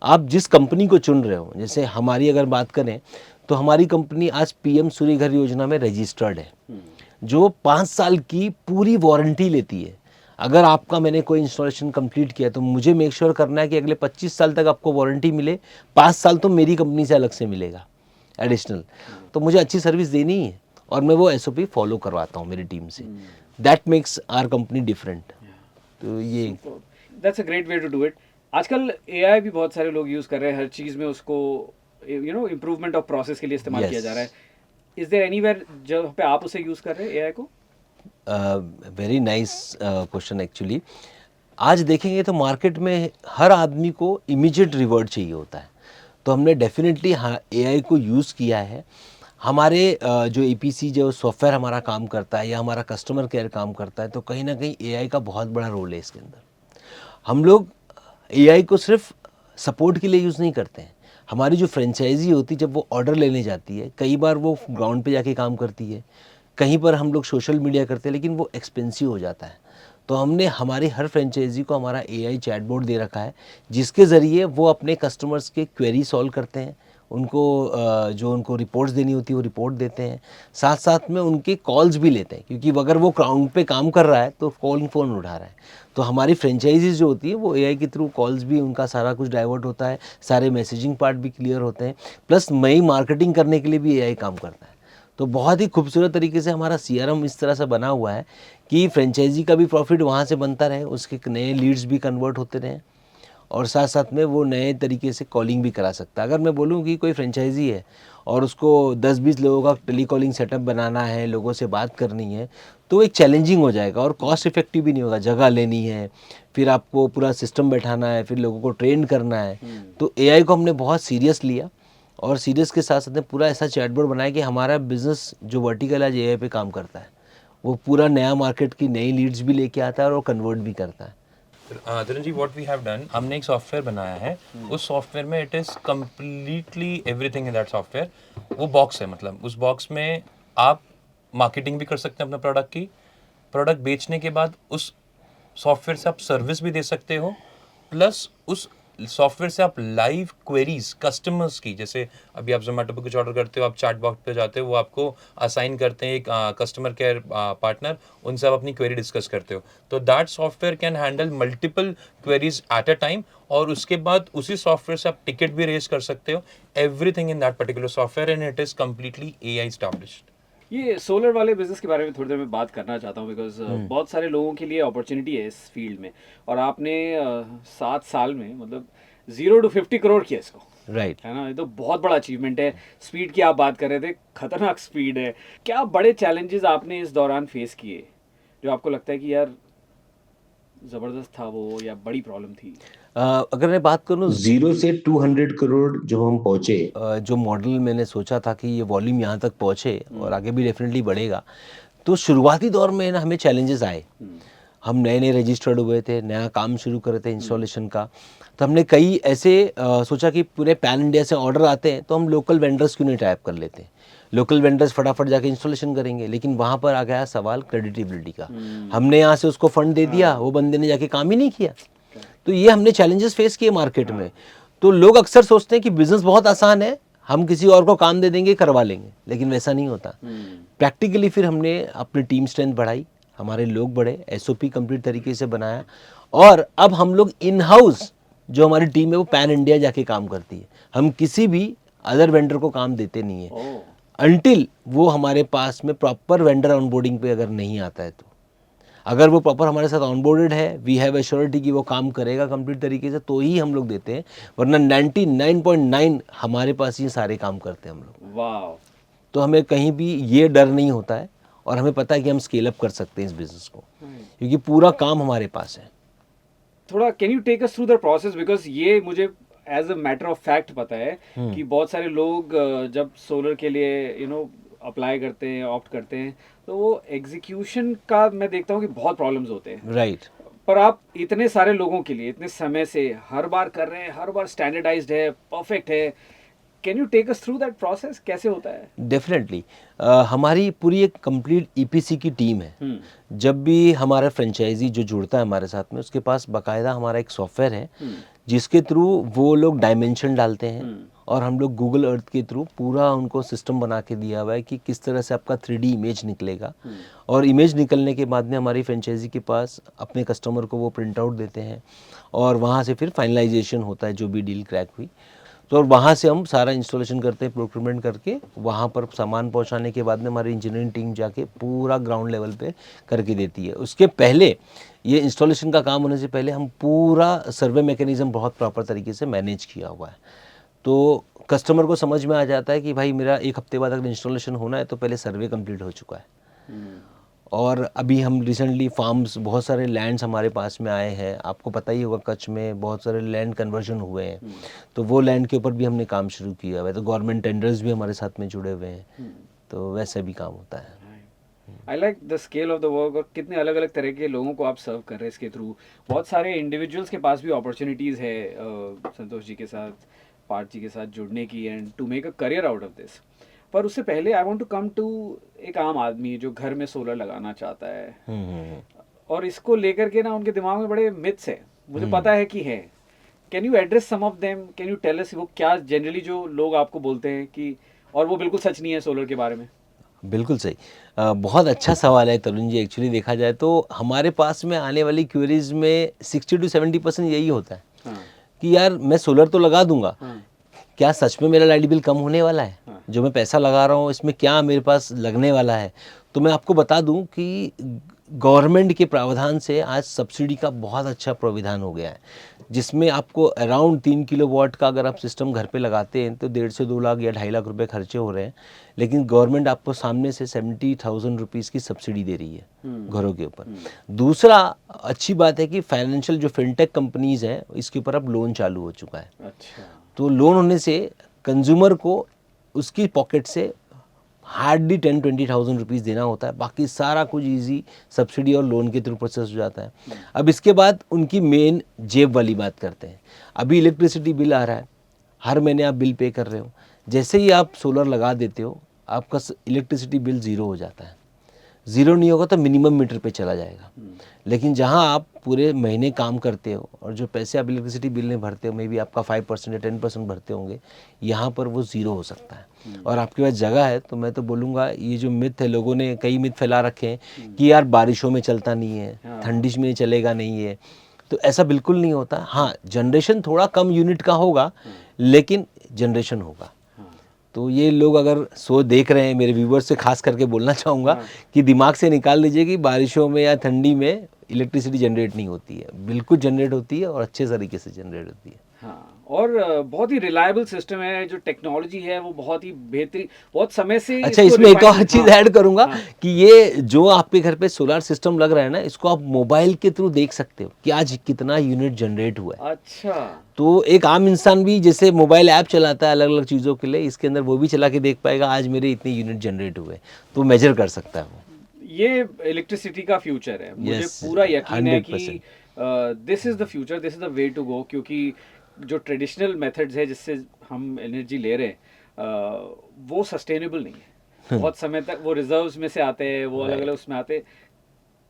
S1: आप जिस कंपनी को चुन रहे हो, जैसे हमारी अगर बात करें तो हमारी कंपनी आज पीएम सूर्य घर योजना में रजिस्टर्ड है, जो 5 साल की पूरी वारंटी लेती है। अगर आपका मैंने कोई इंस्टॉलेशन कंप्लीट किया तो मुझे मेक श्योर करना है कि अगले 25 साल तक आपको वारंटी मिले, 5 साल तो मेरी कंपनी से अलग से मिलेगा एडिशनल। तो मुझे अच्छी सर्विस देनी है और मैं वो एसओपी फॉलो करवाता हूँ मेरी टीम से। That makes our company different. तो ये
S3: that's a great way to do it. आजकल एआई भी बहुत सारे लोग यूज़ कर रहे हैं, हर चीज़ में उसको इम्प्रूवमेंट ऑफ प्रोसेस के लिए इस्तेमाल
S1: Yes.
S3: किया जा रहा है। इज देयर एनीवेयर जहाँ पे आप उसे यूज़ कर रहे हैं एआई को?
S1: Very nice question actually. आज देखेंगे तो मार्केट में हर आदमी को इमीडिएट रिवॉर्ड चाहिए होता है, तो हमने डेफिनेटली हाँ एआई को यूज़ किया है। हमारे जो ईपीसी जो सॉफ्टवेयर हमारा काम करता है या हमारा कस्टमर केयर काम करता है, तो कहीं ना कहीं एआई का बहुत बड़ा रोल है इसके अंदर। हम लोग एआई को सिर्फ सपोर्ट के लिए यूज़ नहीं करते हैं। हमारी जो फ्रेंचाइजी होती है, जब वो ऑर्डर लेने जाती है, कई बार वो ग्राउंड पे जाके काम करती है, कहीं पर हम लोग सोशल मीडिया करते हैं, लेकिन वो एक्सपेंसिव हो जाता है। तो हमने हमारी हर फ्रेंचाइजी को हमारा एआई चैटबॉट दे रखा है, जिसके ज़रिए वो अपने कस्टमर्स के क्वेरी सॉल्व करते हैं, उनको जो उनको रिपोर्ट्स देनी होती है वो रिपोर्ट देते हैं, साथ साथ में उनके कॉल्स भी लेते हैं, क्योंकि अगर वो ग्राउंड पे काम कर रहा है तो फ़ोन उठा रहा है। तो हमारी फ्रेंचाइजीज जो होती है वो एआई के थ्रू कॉल्स भी उनका सारा कुछ डाइवर्ट होता है, सारे मैसेजिंग पार्ट भी क्लियर होते हैं, प्लस नई मार्केटिंग करने के लिए भी एआई काम करता है। तो बहुत ही खूबसूरत तरीके से हमारा सीआरएम इस तरह से बना हुआ है कि फ्रेंचाइजी का भी प्रॉफिट वहाँ से बनता रहे, उसके नए लीड्स भी कन्वर्ट होते रहें, और साथ साथ में वो नए तरीके से कॉलिंग भी करा सकता है। अगर मैं बोलूँ कि कोई फ्रेंचाइजी है और उसको 10-20 लोगों का टेली कॉलिंग सेटअप बनाना है, लोगों से बात करनी है, तो एक चैलेंजिंग हो जाएगा और कॉस्ट इफेक्टिव भी नहीं होगा। जगह लेनी है, फिर आपको पूरा सिस्टम बैठाना है, फिर लोगों को ट्रेन करना है। तो एआई को हमने बहुत सीरियस लिया, और सीरियस के साथ साथ में पूरा ऐसा चैटबॉट बनाया कि हमारा बिजनेस जो वर्टिकल आज एआई पे काम करता है, वो पूरा नया मार्केट की नई लीड्स भी लेके आता है और वो कन्वर्ट भी करता है।
S2: धीरेन जी, व्हाट वी हैव डन, हमने एक सॉफ्टवेयर बनाया है। उस सॉफ्टवेयर में it is completely everything in that software. वो बॉक्स है, मतलब उस बॉक्स में आप मार्केटिंग भी कर सकते हैं अपने प्रोडक्ट की। प्रोडक्ट बेचने के बाद उस सॉफ्टवेयर से आप सर्विस भी दे सकते हो, प्लस उस सॉफ्टवेयर से आप लाइव क्वेरीज कस्टमर्स की, जैसे अभी आप जोमेटो पे कुछ ऑर्डर करते हो, आप चैट बॉक्स पे जाते हो, वो आपको असाइन करते हैं एक कस्टमर केयर पार्टनर, उनसे आप अपनी क्वेरी डिस्कस करते हो। तो that software can handle multiple queries at a time, और उसके बाद उसी सॉफ्टवेयर से आप टिकट भी रेज कर सकते हो। Everything in that particular software, and it is completely AI established.
S3: ये सोलर वाले बिजनेस के बारे में थोड़ी देर में बात करना चाहता हूँ, बिकॉज बहुत सारे लोगों के लिए अपॉर्चुनिटी है इस फील्ड में, और आपने 7 साल में मतलब 0 to 50 करोड़ किया इसको,
S1: राइट।
S3: है ना? ये तो बहुत बड़ा अचीवमेंट है। स्पीड की आप बात कर रहे थे, खतरनाक स्पीड है। क्या बड़े चैलेंजेस आपने इस दौरान फेस किए जो आपको लगता है कि यार ज़बरदस्त था वो, या बड़ी प्रॉब्लम थी?
S1: अगर मैं बात करूँ 0 से 200 करोड़ जब हम पहुँचे, जो मॉडल मैंने सोचा था कि ये वॉल्यूम यहाँ तक पहुँचे और आगे भी डेफिनेटली बढ़ेगा, तो शुरुआती दौर में ना हमें चैलेंजेस आए। हम नए नए रजिस्टर्ड हुए थे, नया काम शुरू कर रहे थे इंस्टॉलेशन का, तो हमने कई ऐसे सोचा कि पूरे पैन इंडिया से ऑर्डर आते हैं तो हम लोकल वेंडर्स क्यों नहीं टाइप कर लेते, लोकल वेंडर्स फटाफट जाके इंस्टॉलेशन करेंगे। लेकिन वहाँ पर आ गया सवाल क्रेडिटेबिलिटी का। हमने यहाँ से उसको फंड दे दिया, वो बंदे ने जाके काम ही नहीं किया। तो ये हमने चैलेंजेस फेस किए मार्केट में। तो लोग अक्सर सोचते हैं कि बिजनेस बहुत आसान है, हम किसी और को काम दे देंगे, करवा लेंगे, लेकिन वैसा नहीं होता। प्रैक्टिकली फिर हमने अपनी टीम स्ट्रेंथ बढ़ाई, हमारे लोग बढ़े, एसओपी कंप्लीट तरीके से बनाया, और अब हम लोग इन हाउस जो हमारी टीम है वो पैन इंडिया जाके काम करती है। हम किसी भी अदर वेंडर को काम देते नहीं है
S3: ओह,
S1: अनटिल वो हमारे पास में प्रॉपर वेंडर ऑनबोर्डिंग पे अगर नहीं आता है। तो अगर वो प्रॉपर हमारे साथ ऑनबोर्डेड है, वी हैव एश्योरिटी कि वो काम करेगा कंप्लीट तरीके से, तो ही हम लोग देते हैं, वरना 99.9 हमारे पास ये सारे काम करते हैं हम लोग।
S3: वाह,
S1: तो हमें कहीं भी ये डर नहीं होता है, और हमें पता है कि हम स्केल अप कर सकते हैं इस बिज़नेस को, क्योंकि पूरा काम हमारे पास है।
S3: थोड़ा can you take us through the process, because ये मुझे as a matter of fact पता है कि बहुत सारे लोग जब सोलर के लिए अप्लाई करते हैं, ऑप्ट करते हैं, तो वो एग्जीक्यूशन का मैं देखता हूँ कि बहुत प्रॉब्लम्स होते हैं।
S1: राइट।
S3: पर आप इतने सारे लोगों के लिए इतने समय से हर बार कर रहे हैं, हर बार स्टैंडर्डाइज्ड है, परफेक्ट है। Can you take us through that process, कैसे होता है?
S1: डेफिनेटली। हमारी पूरी एक कंप्लीट ईपीसी की टीम है।
S3: हम्म,
S1: जब भी हमारा फ्रेंचाइजी जो जुड़ता है हमारे साथ में, उसके पास बाकायदा हमारा एक सॉफ्टवेयर है जिसके थ्रू वो लोग डायमेंशन डालते हैं, और हम लोग गूगल अर्थ के थ्रू पूरा उनको सिस्टम बना के दिया हुआ है कि किस तरह से आपका 3D इमेज निकलेगा, और इमेज निकलने के बाद में हमारी फ्रेंचाइजी के पास अपने कस्टमर को वो प्रिंट आउट देते हैं, और वहाँ से फिर फाइनलाइजेशन होता है जो भी डील क्रैक हुई। तो और वहाँ से हम सारा इंस्टॉलेशन करते हैं, प्रोक्यूरमेंट करके वहाँ पर सामान पहुँचाने के बाद में हमारी इंजीनियरिंग टीम जाके पूरा ग्राउंड लेवल पे करके देती है। उसके पहले ये इंस्टॉलेशन का काम होने से पहले हम पूरा सर्वे मैकेनिज़्म बहुत प्रॉपर तरीके से मैनेज किया हुआ है। तो कस्टमर को समझ में आ जाता है कि भाई मेरा 1 हफ्ते बाद अगर इंस्टॉलेशन होना है तो पहले सर्वे कंप्लीट हो चुका है। और अभी हम रिसेंटली फार्म्स, बहुत सारे लैंड्स हमारे पास में आए हैं, आपको पता ही होगा कच्छ में बहुत सारे लैंड कन्वर्जन हुए हैं, तो वो लैंड के ऊपर भी हमने काम शुरू किया हुआ है। तो गवर्नमेंट टेंडर्स भी हमारे साथ में जुड़े हुए हैं, तो वैसे भी काम होता है।
S3: I like the scale of the work, और कितने अलग अलग तरह के लोगों को आप सर्व कर रहे हैं इसके थ्रू। बहुत सारे इंडिविजुअल्स के पास भी अपॉर्चुनिटीज़ है संतोष जी के साथ, पार्थ जी के साथ जुड़ने की, and to make a career out of this. पर उससे पहले I want to come to एक आम आदमी जो घर में सोलर लगाना चाहता है, और इसको लेकर के ना उनके दिमाग में बड़े मिथ्स है, मुझे पता है कि है। Can you address some of them, can you tell us वो क्या जनरली जो लोग आपको बोलते हैं कि, और वो बिल्कुल सच नहीं है सोलर के बारे में?
S1: बिल्कुल सही। बहुत अच्छा सवाल है तरुण जी। एक्चुअली देखा जाए तो हमारे पास में आने वाली क्वेरीज में 60 to 70% यही होता है
S3: हाँ,
S1: कि यार मैं सोलर तो लगा दूंगा,
S3: हाँ,
S1: क्या सच में मेरा लाइट बिल कम होने वाला है?
S3: हाँ।
S1: जो मैं पैसा लगा रहा हूँ इसमें क्या मेरे पास लगने वाला है? तो मैं आपको बता दूं कि गवर्नमेंट के प्रावधान से आज सब्सिडी का बहुत अच्छा प्राविधान हो गया है, जिसमें आपको अराउंड 3 किलोवाट का अगर आप सिस्टम घर पे लगाते हैं तो 1.5 से 2 लाख या 2.5 लाख रुपए खर्चे हो रहे हैं, लेकिन गवर्नमेंट आपको सामने से 70,000 रुपीज़ की सब्सिडी दे रही है घरों के ऊपर। दूसरा अच्छी बात है कि फाइनेंशियल जो फिनटेक कंपनीज़ हैं इसके ऊपर अब लोन चालू हो चुका है।
S3: अच्छा,
S1: तो लोन होने से कंज्यूमर को उसकी पॉकेट से हार्डली 10-20,000 रुपीज़ देना होता है, बाकी सारा कुछ इजी सब्सिडी और लोन के थ्रू प्रोसेस हो जाता है। अब इसके बाद उनकी मेन जेब वाली बात करते हैं। अभी इलेक्ट्रिसिटी बिल आ रहा है, हर महीने आप बिल पे कर रहे हो, जैसे ही आप सोलर लगा देते हो आपका इलेक्ट्रिसिटी बिल ज़ीरो हो जाता है। ज़ीरो नहीं होगा तो मिनिमम मीटर पे चला जाएगा, लेकिन जहां आप पूरे महीने काम करते हो और जो पैसे आप इलेक्ट्रिसिटी बिल में भरते हो, मे बी आपका 5% या 10% भरते होंगे, यहाँ पर वो ज़ीरो हो सकता है। और आपके पास जगह है तो मैं तो बोलूँगा ये जो मिथ है, लोगों ने कई मिथ फैला रखे हैं कि यार बारिशों में चलता नहीं है, ठंडिश में चलेगा नहीं है, तो ऐसा बिल्कुल नहीं होता। हाँ, जनरेशन थोड़ा कम यूनिट का होगा, लेकिन जनरेशन होगा। तो ये लोग अगर देख रहे हैं, मेरे व्यूवर्स से खास करके बोलना चाहूँगा कि दिमाग से निकाल लीजिए कि बारिशों में या ठंडी में इलेक्ट्रिसिटी जनरेट नहीं होती है। बिल्कुल जनरेट होती है और अच्छे तरीके से जनरेट होती है।
S3: हाँ, और बहुत ही रिलायबल सिस्टम है, जो टेक्नोलॉजी है वो बहुत ही बेहतरीन, बहुत समय से
S1: अच्छा,
S3: इसको
S1: इसमें एक और
S3: refine-
S1: चीज़
S3: हाँ,
S1: ऐड करूंगा
S3: हाँ,
S1: कि ये जो आपके घर पे सोलर सिस्टम लग रहा है ना, इसको आप मोबाइल के थ्रू देख सकते हो कि आज कितना यूनिट जनरेट हुआ है।
S3: अच्छा,
S1: तो एक आम इंसान भी जैसे मोबाइल ऐप चलाता है अलग अलग चीज़ों के लिए, इसके अंदर वो भी चला के देख पाएगा आज मेरे इतने यूनिट जनरेट हुए, तो मेजर कर सकता है वो।
S3: ये इलेक्ट्रिसिटी का फ्यूचर है, मुझे
S1: Yes,
S3: पूरा यकीन है कि
S1: 100%।
S3: This is the future, this is the way to go, क्योंकि जो ट्रेडिशनल मेथड्स है जिससे हम एनर्जी ले रहे हैं वो सस्टेनेबल नहीं है। बहुत समय तक वो रिजर्व्स में से आते हैं, वो अलग अलग उसमें आते हैं,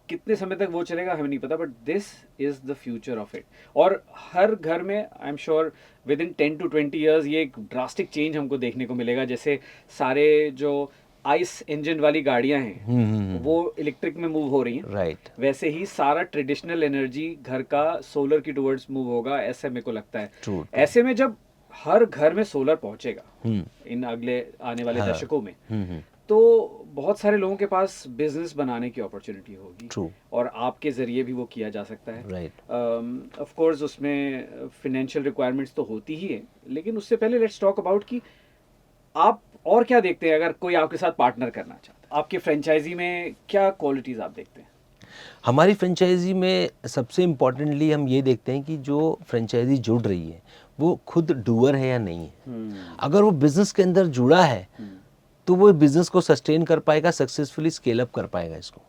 S3: कितने समय तक वो चलेगा हमें नहीं पता, but this is the future of it. और हर घर में I am sure with in 10 to 20 years ये एक ड्रास्टिक चेंज हमको देखने को मिलेगा, जैसे सारे जो आइस इंजन वाली गाड़ियां हैं वो इलेक्ट्रिक में मूव हो रही हैं,
S1: राइट,
S3: वैसे ही सारा ट्रेडिशनल एनर्जी घर का सोलर की टुवर्ड्स मूव होगा, ऐसे मेरे को लगता है।
S1: ट्रू,
S3: ऐसे में जब हर घर में सोलर पहुंचेगा
S1: हम्म,
S3: इन अगले आने वाले
S1: हाँ,
S3: दशकों में,
S1: हम्म,
S3: तो बहुत सारे लोगों के पास बिजनेस बनाने की अपॉर्चुनिटी होगी
S1: ट्रू,
S3: और आपके जरिए भी वो किया जा सकता है।
S1: राइट।
S3: ऑफ कोर्स उसमें फिनेंशियल रिक्वायरमेंट्स तो होती ही है, लेकिन उससे पहले लेट्स टॉक अबाउट कि आप और क्या देखते हैं अगर कोई आपके साथ पार्टनर करना चाहता है, आपकी फ्रेंचाइजी में क्या क्वालिटीज आप देखते हैं?
S1: हमारी फ्रेंचाइजी में सबसे इम्पोर्टेंटली हम ये देखते हैं कि जो फ्रेंचाइजी जुड़ रही है वो खुद डूअर है या नहीं है। अगर वो बिजनेस के अंदर जुड़ा है तो वो बिजनेस को सस्टेन कर पाएगा, सक्सेसफुली स्केल अप कर पाएगा इसको।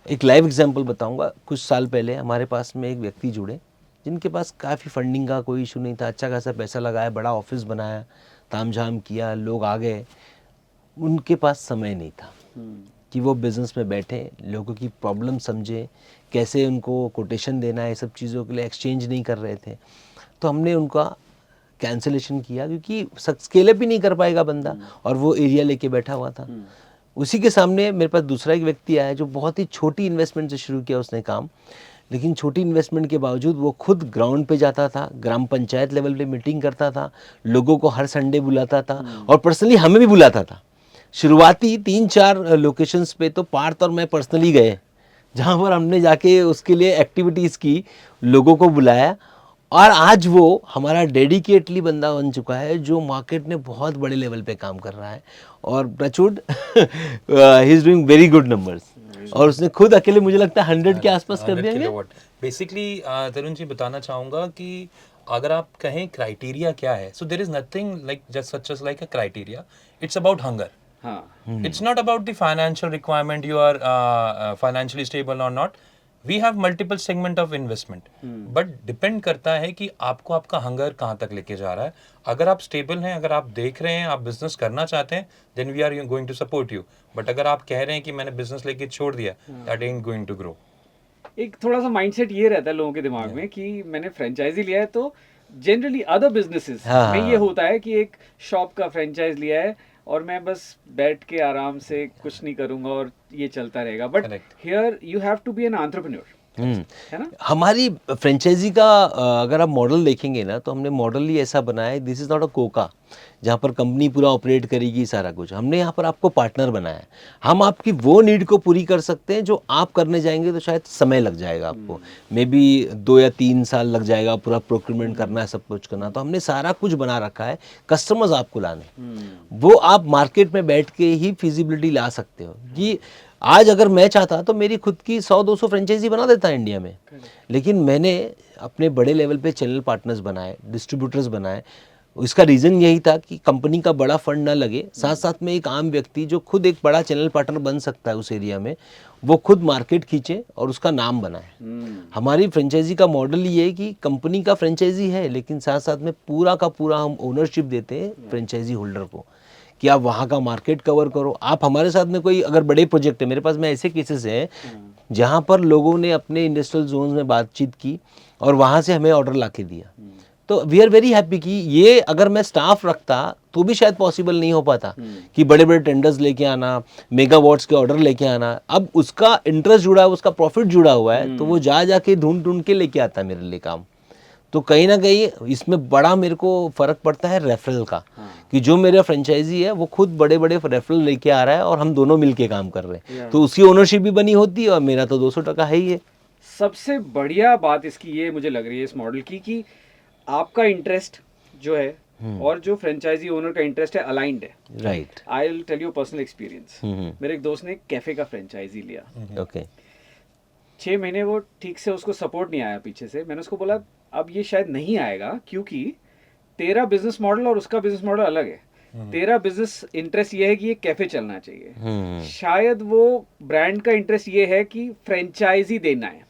S1: एक लाइव एग्जांपल बताऊंगा। कुछ साल पहले हमारे पास में एक व्यक्ति जुड़े जिनके पास काफ़ी फंडिंग का कोई इशू नहीं था, अच्छा खासा पैसा लगाया, बड़ा ऑफिस बनाया, तामझाम किया, लोग आ गए। उनके पास समय नहीं था कि वो बिज़नेस में बैठे, लोगों की प्रॉब्लम समझे, कैसे उनको कोटेशन देना है, ये सब चीज़ों के लिए एक्सचेंज नहीं कर रहे थे। तो हमने उनका कैंसिलेशन किया क्योंकि स्केल अप ही नहीं कर पाएगा बंदा, और वो एरिया लेके बैठा हुआ था। उसी के सामने मेरे पास दूसरा एक व्यक्ति आया जो बहुत ही छोटी इन्वेस्टमेंट से शुरू किया उसने काम, लेकिन छोटी इन्वेस्टमेंट के बावजूद वो खुद ग्राउंड पे जाता था, ग्राम पंचायत लेवल पे मीटिंग करता था, लोगों को हर संडे बुलाता था और पर्सनली हमें भी बुलाता था। शुरुआती 3-4 लोकेशंस पे तो पार्थ और मैं पर्सनली गए, जहाँ पर हमने जाके उसके लिए एक्टिविटीज़ की, लोगों को बुलाया, और आज वो हमारा डेडिकेटली बंदा बन चुका है जो मार्केट में बहुत बड़े लेवल पे काम कर रहा है, और प्रचुड he is doing very good numbers, और उसने खुद अकेले मुझे लगता है 100 के आसपास कर दिया।
S2: बेसिकली तरुण जी बताना चाहूँगा कि अगर आप कहें क्राइटेरिया क्या है, so there is nothing like just such as like a criteria, it's about hunger. It's not about the financial requirement, you are financially stable or not. We have multiple segment of investment, but depend करता है कि आपको आपका hunger कहाँ तक लेके जा रहा है। अगर आप स्टेबल हैं, अगर आप देख रहे हैं, आप बिजनेस करना चाहते हैं, then we are going to support you. But अगर आप कह रहे हैं कि मैंने बिजनेस लेके छोड़ दिया, that ain't going to grow.
S3: एक थोड़ा सा माइंडसेट ये रहता है लोगों के दिमाग में कि मैंने फ्रेंचाइजी लिया है तो जनरली अदर बिजनेसेस में ये होता है कि एक शॉप का फ्रेंचाइज लिया है और मैं बस बैठ के आराम से कुछ नहीं करूंगा और ये चलता रहेगा, but here you have to be an entrepreneur, है ना?
S1: हमारी फ्रेंचाइजी का अगर आप मॉडल देखेंगे ना, तो हमने मॉडल ही ऐसा बनाया है, this is not a Coca जहाँ पर कंपनी पूरा ऑपरेट करेगी सारा कुछ। हमने यहाँ पर आपको पार्टनर बनाया है। हम आपकी वो नीड को पूरी कर सकते हैं जो आप करने जाएंगे तो शायद समय लग जाएगा आपको, मे बी 2 या 3 साल लग जाएगा पूरा प्रोक्यूरमेंट करना है, सब कुछ करना। तो हमने सारा कुछ बना रखा है, कस्टमर्स आपको लाने, वो आप मार्केट में बैठ के ही फिजिबिलिटी ला सकते हो। कि आज अगर मैं चाहता तो मेरी खुद की 100-200 फ्रेंचाइजी बना देता है इंडिया में, लेकिन मैंने अपने बड़े लेवल पे चैनल पार्टनर्स बनाए, डिस्ट्रीब्यूटर्स बनाए। इसका रीज़न यही था कि कंपनी का बड़ा फंड ना लगे, साथ साथ में एक आम व्यक्ति जो खुद एक बड़ा चैनल पार्टनर बन सकता है उस एरिया में, वो खुद मार्केट खींचे और उसका नाम बनाए। हमारी फ्रेंचाइजी का मॉडल ये है कि कंपनी का फ्रेंचाइजी है, लेकिन साथ साथ में पूरा का पूरा हम ओनरशिप देते हैं फ्रेंचाइजी होल्डर को कि आप वहाँ का मार्केट कवर करो। आप हमारे साथ में कोई अगर बड़े प्रोजेक्ट है, मेरे पास में ऐसे केसेस हैं जहाँ पर लोगों ने अपने इंडस्ट्रियल जोन्स में बातचीत की और वहाँ से हमें ऑर्डर ला के दिया। तो वी आर वेरी हैप्पी कि ये अगर मैं स्टाफ रखता तो भी शायद पॉसिबल नहीं हो पाता कि बड़े बड़े टेंडर्स लेके आना, मेगावाट्स के ऑर्डर लेके आना। अब उसका इंटरेस्ट जुड़ा है, उसका प्रॉफिट जुड़ा हुआ है, तो वो जाके ढूंढ के लेके आता है मेरे लिए काम। तो कहीं ना कहीं इसमें बड़ा मेरे को फ़र्क पड़ता है रेफरल का, कि जो मेरा फ्रेंचाइजी है वो खुद बड़े बड़े रेफरल लेके आ रहा है और हम दोनों मिलके काम कर रहे हैं, तो उसकी ओनरशिप भी बनी होती है और मेरा तो 200% है ही है।
S3: सबसे बढ़िया बात इसकी ये मुझे लग रही है इस मॉडल की कि आपका इंटरेस्ट जो है और जो फ्रेंचाइजी ओनर का इंटरेस्ट है अलाइंड है।
S1: Right.
S3: I will tell you personal experience. मेरे एक दोस्त ने एक कैफे का फ्रेंचाइजी लिया।
S1: ओके।
S3: 6 महीने वो ठीक से उसको सपोर्ट नहीं आया पीछे से। मैंने उसको बोला अब ये शायद नहीं आएगा क्योंकि तेरा बिजनेस मॉडल और उसका बिजनेस मॉडल अलग है। तेरा बिजनेस इंटरेस्ट ये है कि ये कैफे चलना चाहिए, शायद वो ब्रांड का इंटरेस्ट ये है कि फ्रेंचाइजी देना है।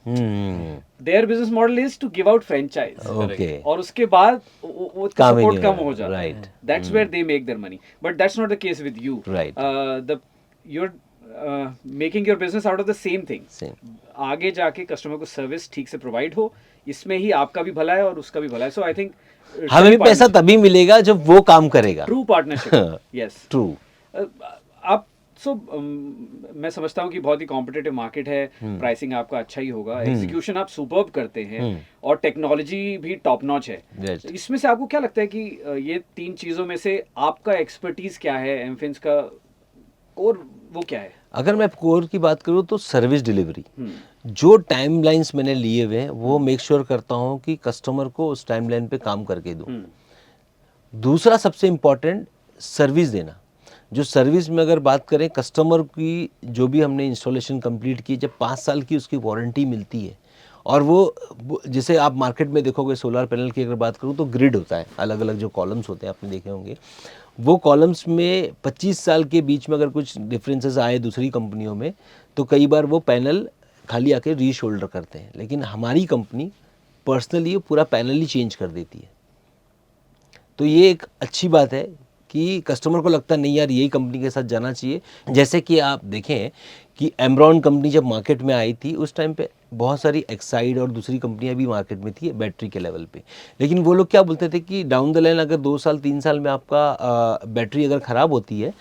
S3: Their business model is to give out franchise, और उसके बाद वो सपोर्ट कम हो जाता है। That's where they make their money, but that's not the case with you. The your making your business out of the same thing. आगे जाके कस्टमर को सर्विस ठीक से प्रोवाइड हो, इसमें ही आपका भी भला है और उसका भी भला है। सो आई थिंक
S1: हमें भी पैसा तभी मिलेगा जब वो काम करेगा।
S3: True partnership, yes,
S1: true.
S3: आप सो मैं समझता हूँ कि बहुत ही कॉम्पिटिटिव मार्केट है, प्राइसिंग आपका अच्छा ही होगा, एग्जीक्यूशन आप सुपर्ब करते हैं और टेक्नोलॉजी भी टॉप नॉच है।
S1: Right.
S3: इसमें से आपको क्या लगता है कि ये 3 चीज़ों में से आपका एक्सपर्टीज क्या है, एमफिन्स का कोर वो क्या है?
S1: अगर मैं कोर की बात करूँ तो सर्विस डिलीवरी, जो टाइमलाइंस मैंने लिए हुए हैं वो मेक श्योर करता हूँ कि कस्टमर को उस टाइमलाइन पे काम करके दूँ। दूसरा सबसे इम्पॉर्टेंट सर्विस देना। जो सर्विस में अगर बात करें, कस्टमर की जो भी हमने इंस्टॉलेशन कंप्लीट की, जब 5 साल की उसकी वारंटी मिलती है, और वो जैसे आप मार्केट में देखोगे सोलर पैनल की अगर बात करूँ तो ग्रिड होता है, अलग अलग जो कॉलम्स होते हैं आपने देखे होंगे, वो कॉलम्स में 25 साल के बीच में अगर कुछ डिफरेंसेस आए दूसरी कंपनियों में तो कई बार वो पैनल खाली आके रीशोल्डर करते हैं, लेकिन हमारी कंपनी पर्सनली पूरा पैनल ही चेंज कर देती है। तो ये एक अच्छी बात है कि कस्टमर को लगता नहीं यार यही कंपनी के साथ जाना चाहिए। जैसे कि आप देखें कि एमरॉन कंपनी जब मार्केट में आई थी उस टाइम पे बहुत सारी एक्साइड और दूसरी कंपनियां भी मार्केट में थी बैटरी के लेवल पे, लेकिन वो लोग क्या बोलते थे कि डाउन द लाइन अगर 2 साल 3 साल में आपका बैटरी अगर ख़राब होती है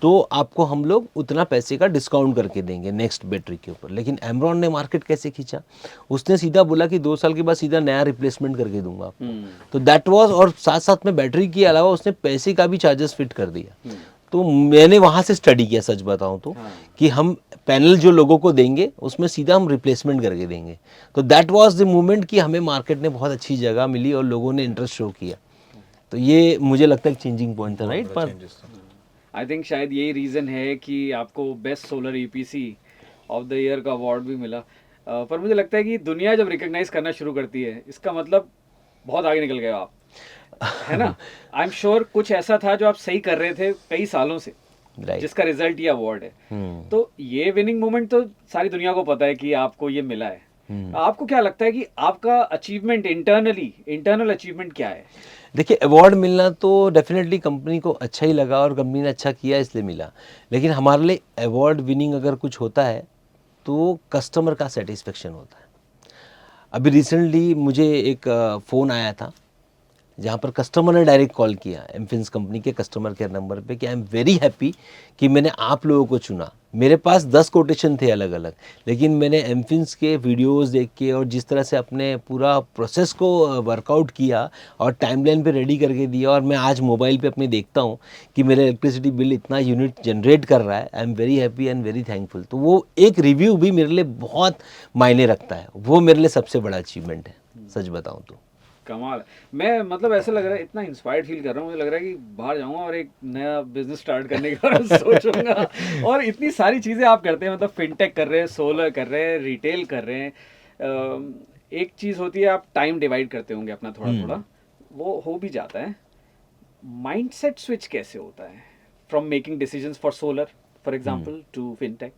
S1: तो आपको हम लोग उतना पैसे का डिस्काउंट करके देंगे नेक्स्ट बैटरी के ऊपर। लेकिन एमरॉन ने मार्केट कैसे खींचा, उसने सीधा बोला कि 2 साल के बाद सीधा नया रिप्लेसमेंट करके दूंगा आपको। तो दैट वाज, और साथ साथ में बैटरी के अलावा उसने पैसे का भी चार्जेस फिट कर दिया। तो मैंने वहाँ से स्टडी किया सच बताऊँ तो, कि हम पैनल जो लोगों को देंगे उसमें सीधा हम रिप्लेसमेंट करके देंगे। तो दैट वाज द मोमेंट कि हमें मार्केट में बहुत अच्छी जगह मिली और लोगों ने इंटरेस्ट शो किया। तो ये मुझे लगता है चेंजिंग पॉइंट था, राइट? पर
S3: आई थिंक शायद यही रीज़न है कि आपको best solar EPC of the year का अवार्ड भी मिला। पर मुझे लगता है कि दुनिया जब रिकग्नाइज करना शुरू करती है इसका मतलब बहुत आगे निकल गए आप, है ना? आई एम श्योर कुछ ऐसा था जो आप सही कर रहे थे कई सालों से, जिसका रिजल्ट ये अवार्ड है। तो ये विनिंग मोमेंट तो सारी दुनिया को पता है कि आपको ये मिला है। आपको क्या लगता है कि आपका अचीवमेंट इंटरनल अचीवमेंट क्या है?
S1: देखिए, अवार्ड मिलना तो डेफिनेटली कंपनी को अच्छा ही लगा और कंपनी ने अच्छा किया इसलिए मिला, लेकिन हमारे लिए अवार्ड विनिंग अगर कुछ होता है तो कस्टमर का सेटिस्फेक्शन होता है। अभी रिसेंटली मुझे एक फ़ोन आया था जहाँ पर कस्टमर ने डायरेक्ट कॉल किया एमफिन्स कंपनी के कस्टमर केयर नंबर पे कि आई एम वेरी हैप्पी कि मैंने आप लोगों को चुना। मेरे पास 10 कोटेशन थे अलग अलग, लेकिन मैंने एमफिन्स के वीडियोस देख के और जिस तरह से अपने पूरा प्रोसेस को वर्कआउट किया और टाइमलाइन पे रेडी करके दिया, और मैं आज मोबाइल पे अपने देखता हूँ कि मेरा इलेक्ट्रिसिटी बिल इतना यूनिट जनरेट कर रहा है, I am very happy and very thankful. तो वो एक रिव्यू भी मेरे लिए बहुत मायने रखता है, वो मेरे लिए सबसे बड़ा अचीवमेंट है सच बताऊँ तो।
S3: कमाल है। मैं मतलब ऐसा लग रहा है, इतना इंस्पायर्ड फील कर रहा हूँ, मुझे लग रहा है कि बाहर जाऊंगा और एक नया बिजनेस स्टार्ट करने के बारे में सोचूंगा। और इतनी सारी चीज़ें आप करते हैं, मतलब फिनटेक कर रहे हैं, सोलर कर रहे हैं, रिटेल कर रहे हैं। एक चीज़ होती है आप टाइम डिवाइड करते होंगे अपना थोड़ा थोड़ा, वो हो भी जाता है। माइंडसेट स्विच कैसे होता है from making decisions for solar for example to fintech,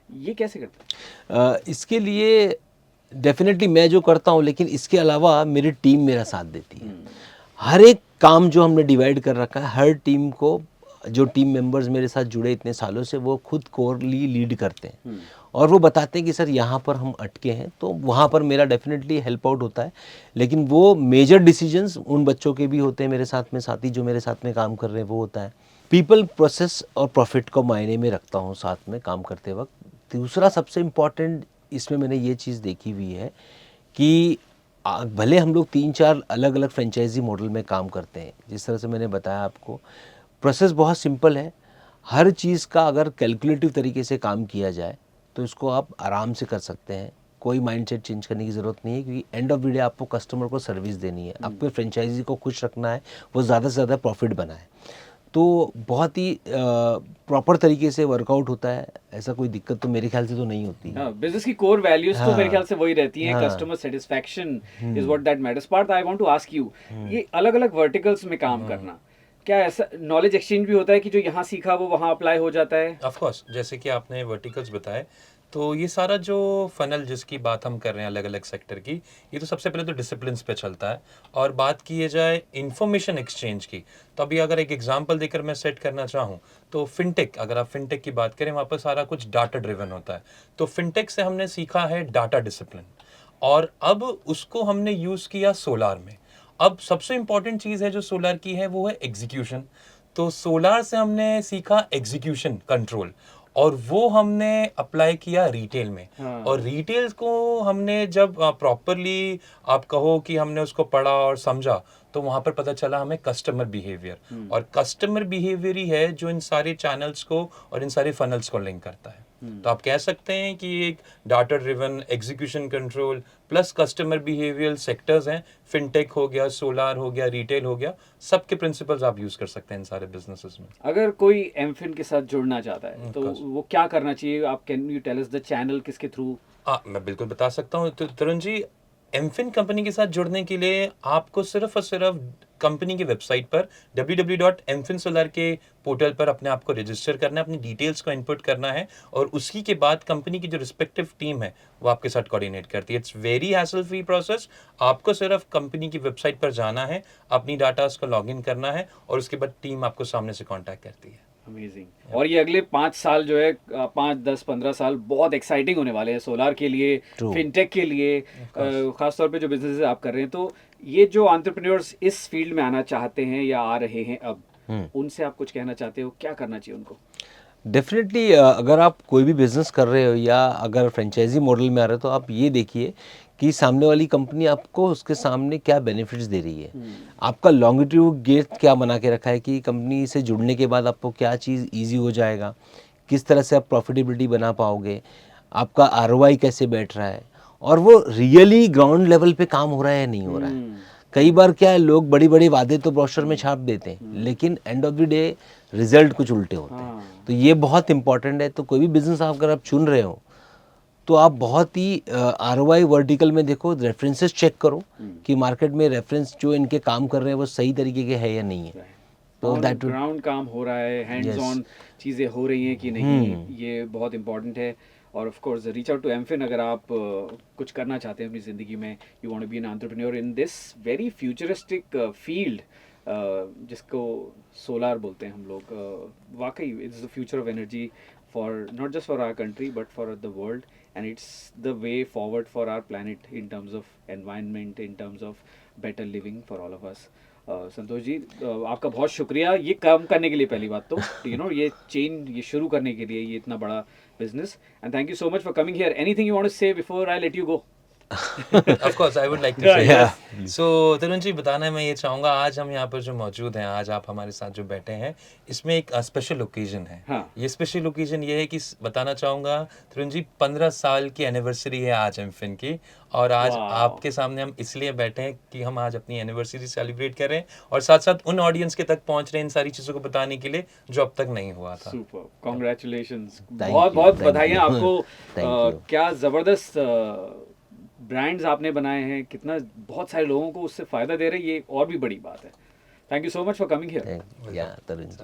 S3: ये कैसे करते हैं?
S1: इसके लिए डेफिनेटली मैं जो करता हूँ, लेकिन इसके अलावा मेरी टीम मेरा साथ देती है। हर एक काम जो हमने डिवाइड कर रखा है, हर टीम को, जो टीम मेंबर्स मेरे साथ जुड़े इतने सालों से, वो खुद कोरली लीड करते हैं और वो बताते हैं कि सर यहाँ पर हम अटके हैं, तो वहाँ पर मेरा डेफिनेटली हेल्प आउट होता है। लेकिन वो मेजर डिसीजंस उन बच्चों के भी होते हैं मेरे साथ में, साथी जो मेरे साथ में काम कर रहे हैं वो होता है। पीपल, प्रोसेस और प्रॉफिट को मायने में रखता हूँ साथ में काम करते वक्त। दूसरा सबसे इम्पॉर्टेंट इसमें मैंने ये चीज़ देखी हुई है कि भले हम लोग 3-4 अलग अलग फ्रेंचाइजी मॉडल में काम करते हैं, जिस तरह से मैंने बताया आपको, प्रोसेस बहुत सिंपल है। हर चीज़ का अगर कैलकुलेटिव तरीके से काम किया जाए तो इसको आप आराम से कर सकते हैं। कोई माइंडसेट चेंज करने की ज़रूरत नहीं है, क्योंकि एंड ऑफ द डे आपको कस्टमर को सर्विस देनी है, आपको फ्रेंचाइजी को खुश रखना है, वो ज़्यादा से ज़्यादा प्रॉफिट बनाए। तो बहुत ही प्रॉपर तरीके से वर्कआउट होता है, ऐसा कोई दिक्कत तो मेरे ख्याल से तो नहीं होती।
S3: बिजनेस की कोर वैल्यूज तो मेरे
S1: हाँ,
S3: ख्याल से वही रहती हैं,
S1: हाँ,
S3: customer satisfaction is what that matters. Parth, I want to ask you, ये अलग अलग वर्टिकल्स में काम करना, क्या ऐसा नॉलेज एक्सचेंज भी होता है कि जो यहाँ सीखा वो वहाँ अप्लाई हो जाता है?
S2: ऑफ कोर्स, जैसे कि आपने वर्टिकल्स बताए, तो ये सारा जो फनल जिसकी बात हम कर रहे हैं अलग अलग सेक्टर की, ये तो सबसे पहले तो डिसिप्लिन्स पे चलता है। और बात की जाए इंफॉर्मेशन एक्सचेंज की, तो अभी अगर एक एग्जांपल देकर मैं सेट करना चाहूँ तो फिनटेक, अगर आप फिनटेक की बात करें, वहाँ पर सारा कुछ डाटा ड्रिवन होता है। तो फिनटेक से हमने सीखा है डाटा डिसिप्लिन, और अब उसको हमने यूज़ किया सोलार में। अब सबसे इम्पॉर्टेंट चीज़ है जो सोलार की है वो है एग्जीक्यूशन। तो सोलार से हमने सीखा एग्जीक्यूशन कंट्रोल, और वो हमने अप्लाई किया रिटेल में।
S3: हाँ।
S2: और रिटेल को हमने जब प्रॉपरली आप कहो कि हमने उसको पढ़ा और समझा, तो वहां पर पता चला हमें कस्टमर बिहेवियर, और कस्टमर बिहेवियर ही है जो इन सारे चैनल्स को और इन सारे फनल्स को लिंक करता है। तो आप कह सकते हैं कि एक data driven execution control plus customer behaviour sectors हैं, फिनटेक हो गया, सोलार हो गया, रिटेल हो गया, सबके प्रिंसिपल्स आप यूज कर सकते हैं इन सारे बिजनेसेस में।
S3: अगर कोई एमफिन के साथ जुड़ना चाहता है तो
S2: course.
S3: वो क्या करना चाहिए? आप can you tell us the channel किसके थ्रू?
S2: मैं बिल्कुल बता सकता हूँ। तो तरुण जी, एमफिन कंपनी के साथ जुड़ने के लिए आपको सिर्फ और सिर्फ कंपनी की वेबसाइट पर www.mfinsolar के पोर्टल पर अपने आप को रजिस्टर करना है, अपनी डिटेल्स को इनपुट करना है, और उसी के बाद कंपनी की जो रिस्पेक्टिव टीम है वो आपके साथ कोऑर्डिनेट करती है। It's very hassle free process. आपको सिर्फ कंपनी की वेबसाइट पर जाना है, अपनी डाटास को लॉगिन करना है, और उसके बाद टीम आपको सामने से कॉन्टैक्ट करती है।
S3: अमेजिंग। और ये अगले 5 साल जो है 5, 10, 15 साल बहुत एक्साइटिंग होने वाले हैं सोलार के लिए,
S1: True.
S3: फिनटेक के लिए, खास तौर पे जो बिजनेसेस आप कर रहे हैं। तो ये जो एंटरप्रेन्योर्स इस फील्ड में आना चाहते हैं या आ रहे हैं अब, उनसे आप कुछ कहना चाहते हो? क्या करना चाहिए उनको?
S1: डेफिनेटली अगर आप कोई भी बिज़नेस कर रहे हो या अगर फ्रेंचाइजी मॉडल में आ रहे हो, तो आप ये देखिए कि सामने वाली कंपनी आपको उसके सामने क्या बेनिफिट्स दे रही है। आपका लॉन्गिट्यूड गेट क्या बना के रखा है कि कंपनी से जुड़ने के बाद आपको क्या चीज़ इजी हो जाएगा, किस तरह से आप प्रॉफिटेबिलिटी बना पाओगे, आपका आरओआई कैसे बैठ रहा है, और वो रियली ग्राउंड लेवल पे काम हो रहा है या नहीं हो रहा है। कई बार क्या है, लोग बड़ी बड़ी वादे तो ब्रोशर में छाप देते हैं, लेकिन end of the day result कुछ उल्टे होते हैं। तो ये बहुत इंपॉर्टेंट है। तो कोई भी बिजनेस अगर आप चुन रहे हो, तो आप बहुत ही आरओआई वर्टिकल में देखो, रेफरेंसेस चेक करो कि मार्केट में रेफरेंस जो इनके काम कर रहे हैं वो सही तरीके के है या नहीं है। तो दैट
S3: ग्राउंड काम हो रहा है, हैंड्स ऑन चीज़ें हो रही हैं कि नहीं, ये बहुत इंपॉर्टेंट है। और of course reach out to एमफिन अगर आप कुछ करना चाहते हैं अपनी ज़िंदगी में, you want to be an entrepreneur in this very futuristic field जिसको सोलार बोलते हैं हम लोग। वाकई it's the future of energy for not just for our country but for the world, and it's the way forward for our planet in terms of environment, in terms of better living for all of us. Santosh ji, आपका बहुत शुक्रिया ये काम करने के लिए, पहली बात तो ये चेन ये शुरू करने के लिए, ये इतना बड़ा business, and thank you so much for coming here. Anything you want to say before I let you go?
S2: Of course, I would like to say
S1: Yeah.
S2: So, Tarun ji, बताना मैं ये चाहूँगा, आज हम यहाँ पर जो मौजूद हैं, आज आप हमारे साथ जो बैठे हैं, इसमें एक स्पेशल ओकेजन है।
S3: हाँ।
S2: ये स्पेशल ओकेजन ये है कि बताना चाहूँगा तरुण जी, 15 साल की एनिवर्सरी है आज एमफिन की, और आज आपके सामने हम इसलिए बैठे हैं कि हम आज अपनी एनिवर्सरी सेलिब्रेट कर रहे हैं, और साथ साथ उन ऑडियंस के तक पहुँच रहे हैं इन सारी चीज़ों को बताने के लिए जो अब तक नहीं हुआ था।
S3: सुपर, कांग्रेचुलेशंस,
S1: Thank
S3: बहुत
S1: you,
S3: बहुत
S1: thank
S3: बधाइयाँ
S1: you.
S3: आपको।
S1: Thank you.
S3: क्या ज़बरदस्त ब्रांड्स आपने बनाए हैं, कितना बहुत सारे लोगों को उससे फ़ायदा दे रहे हैं, ये और भी बड़ी बात है। Thank you so much for coming here.
S1: या तरुण जी।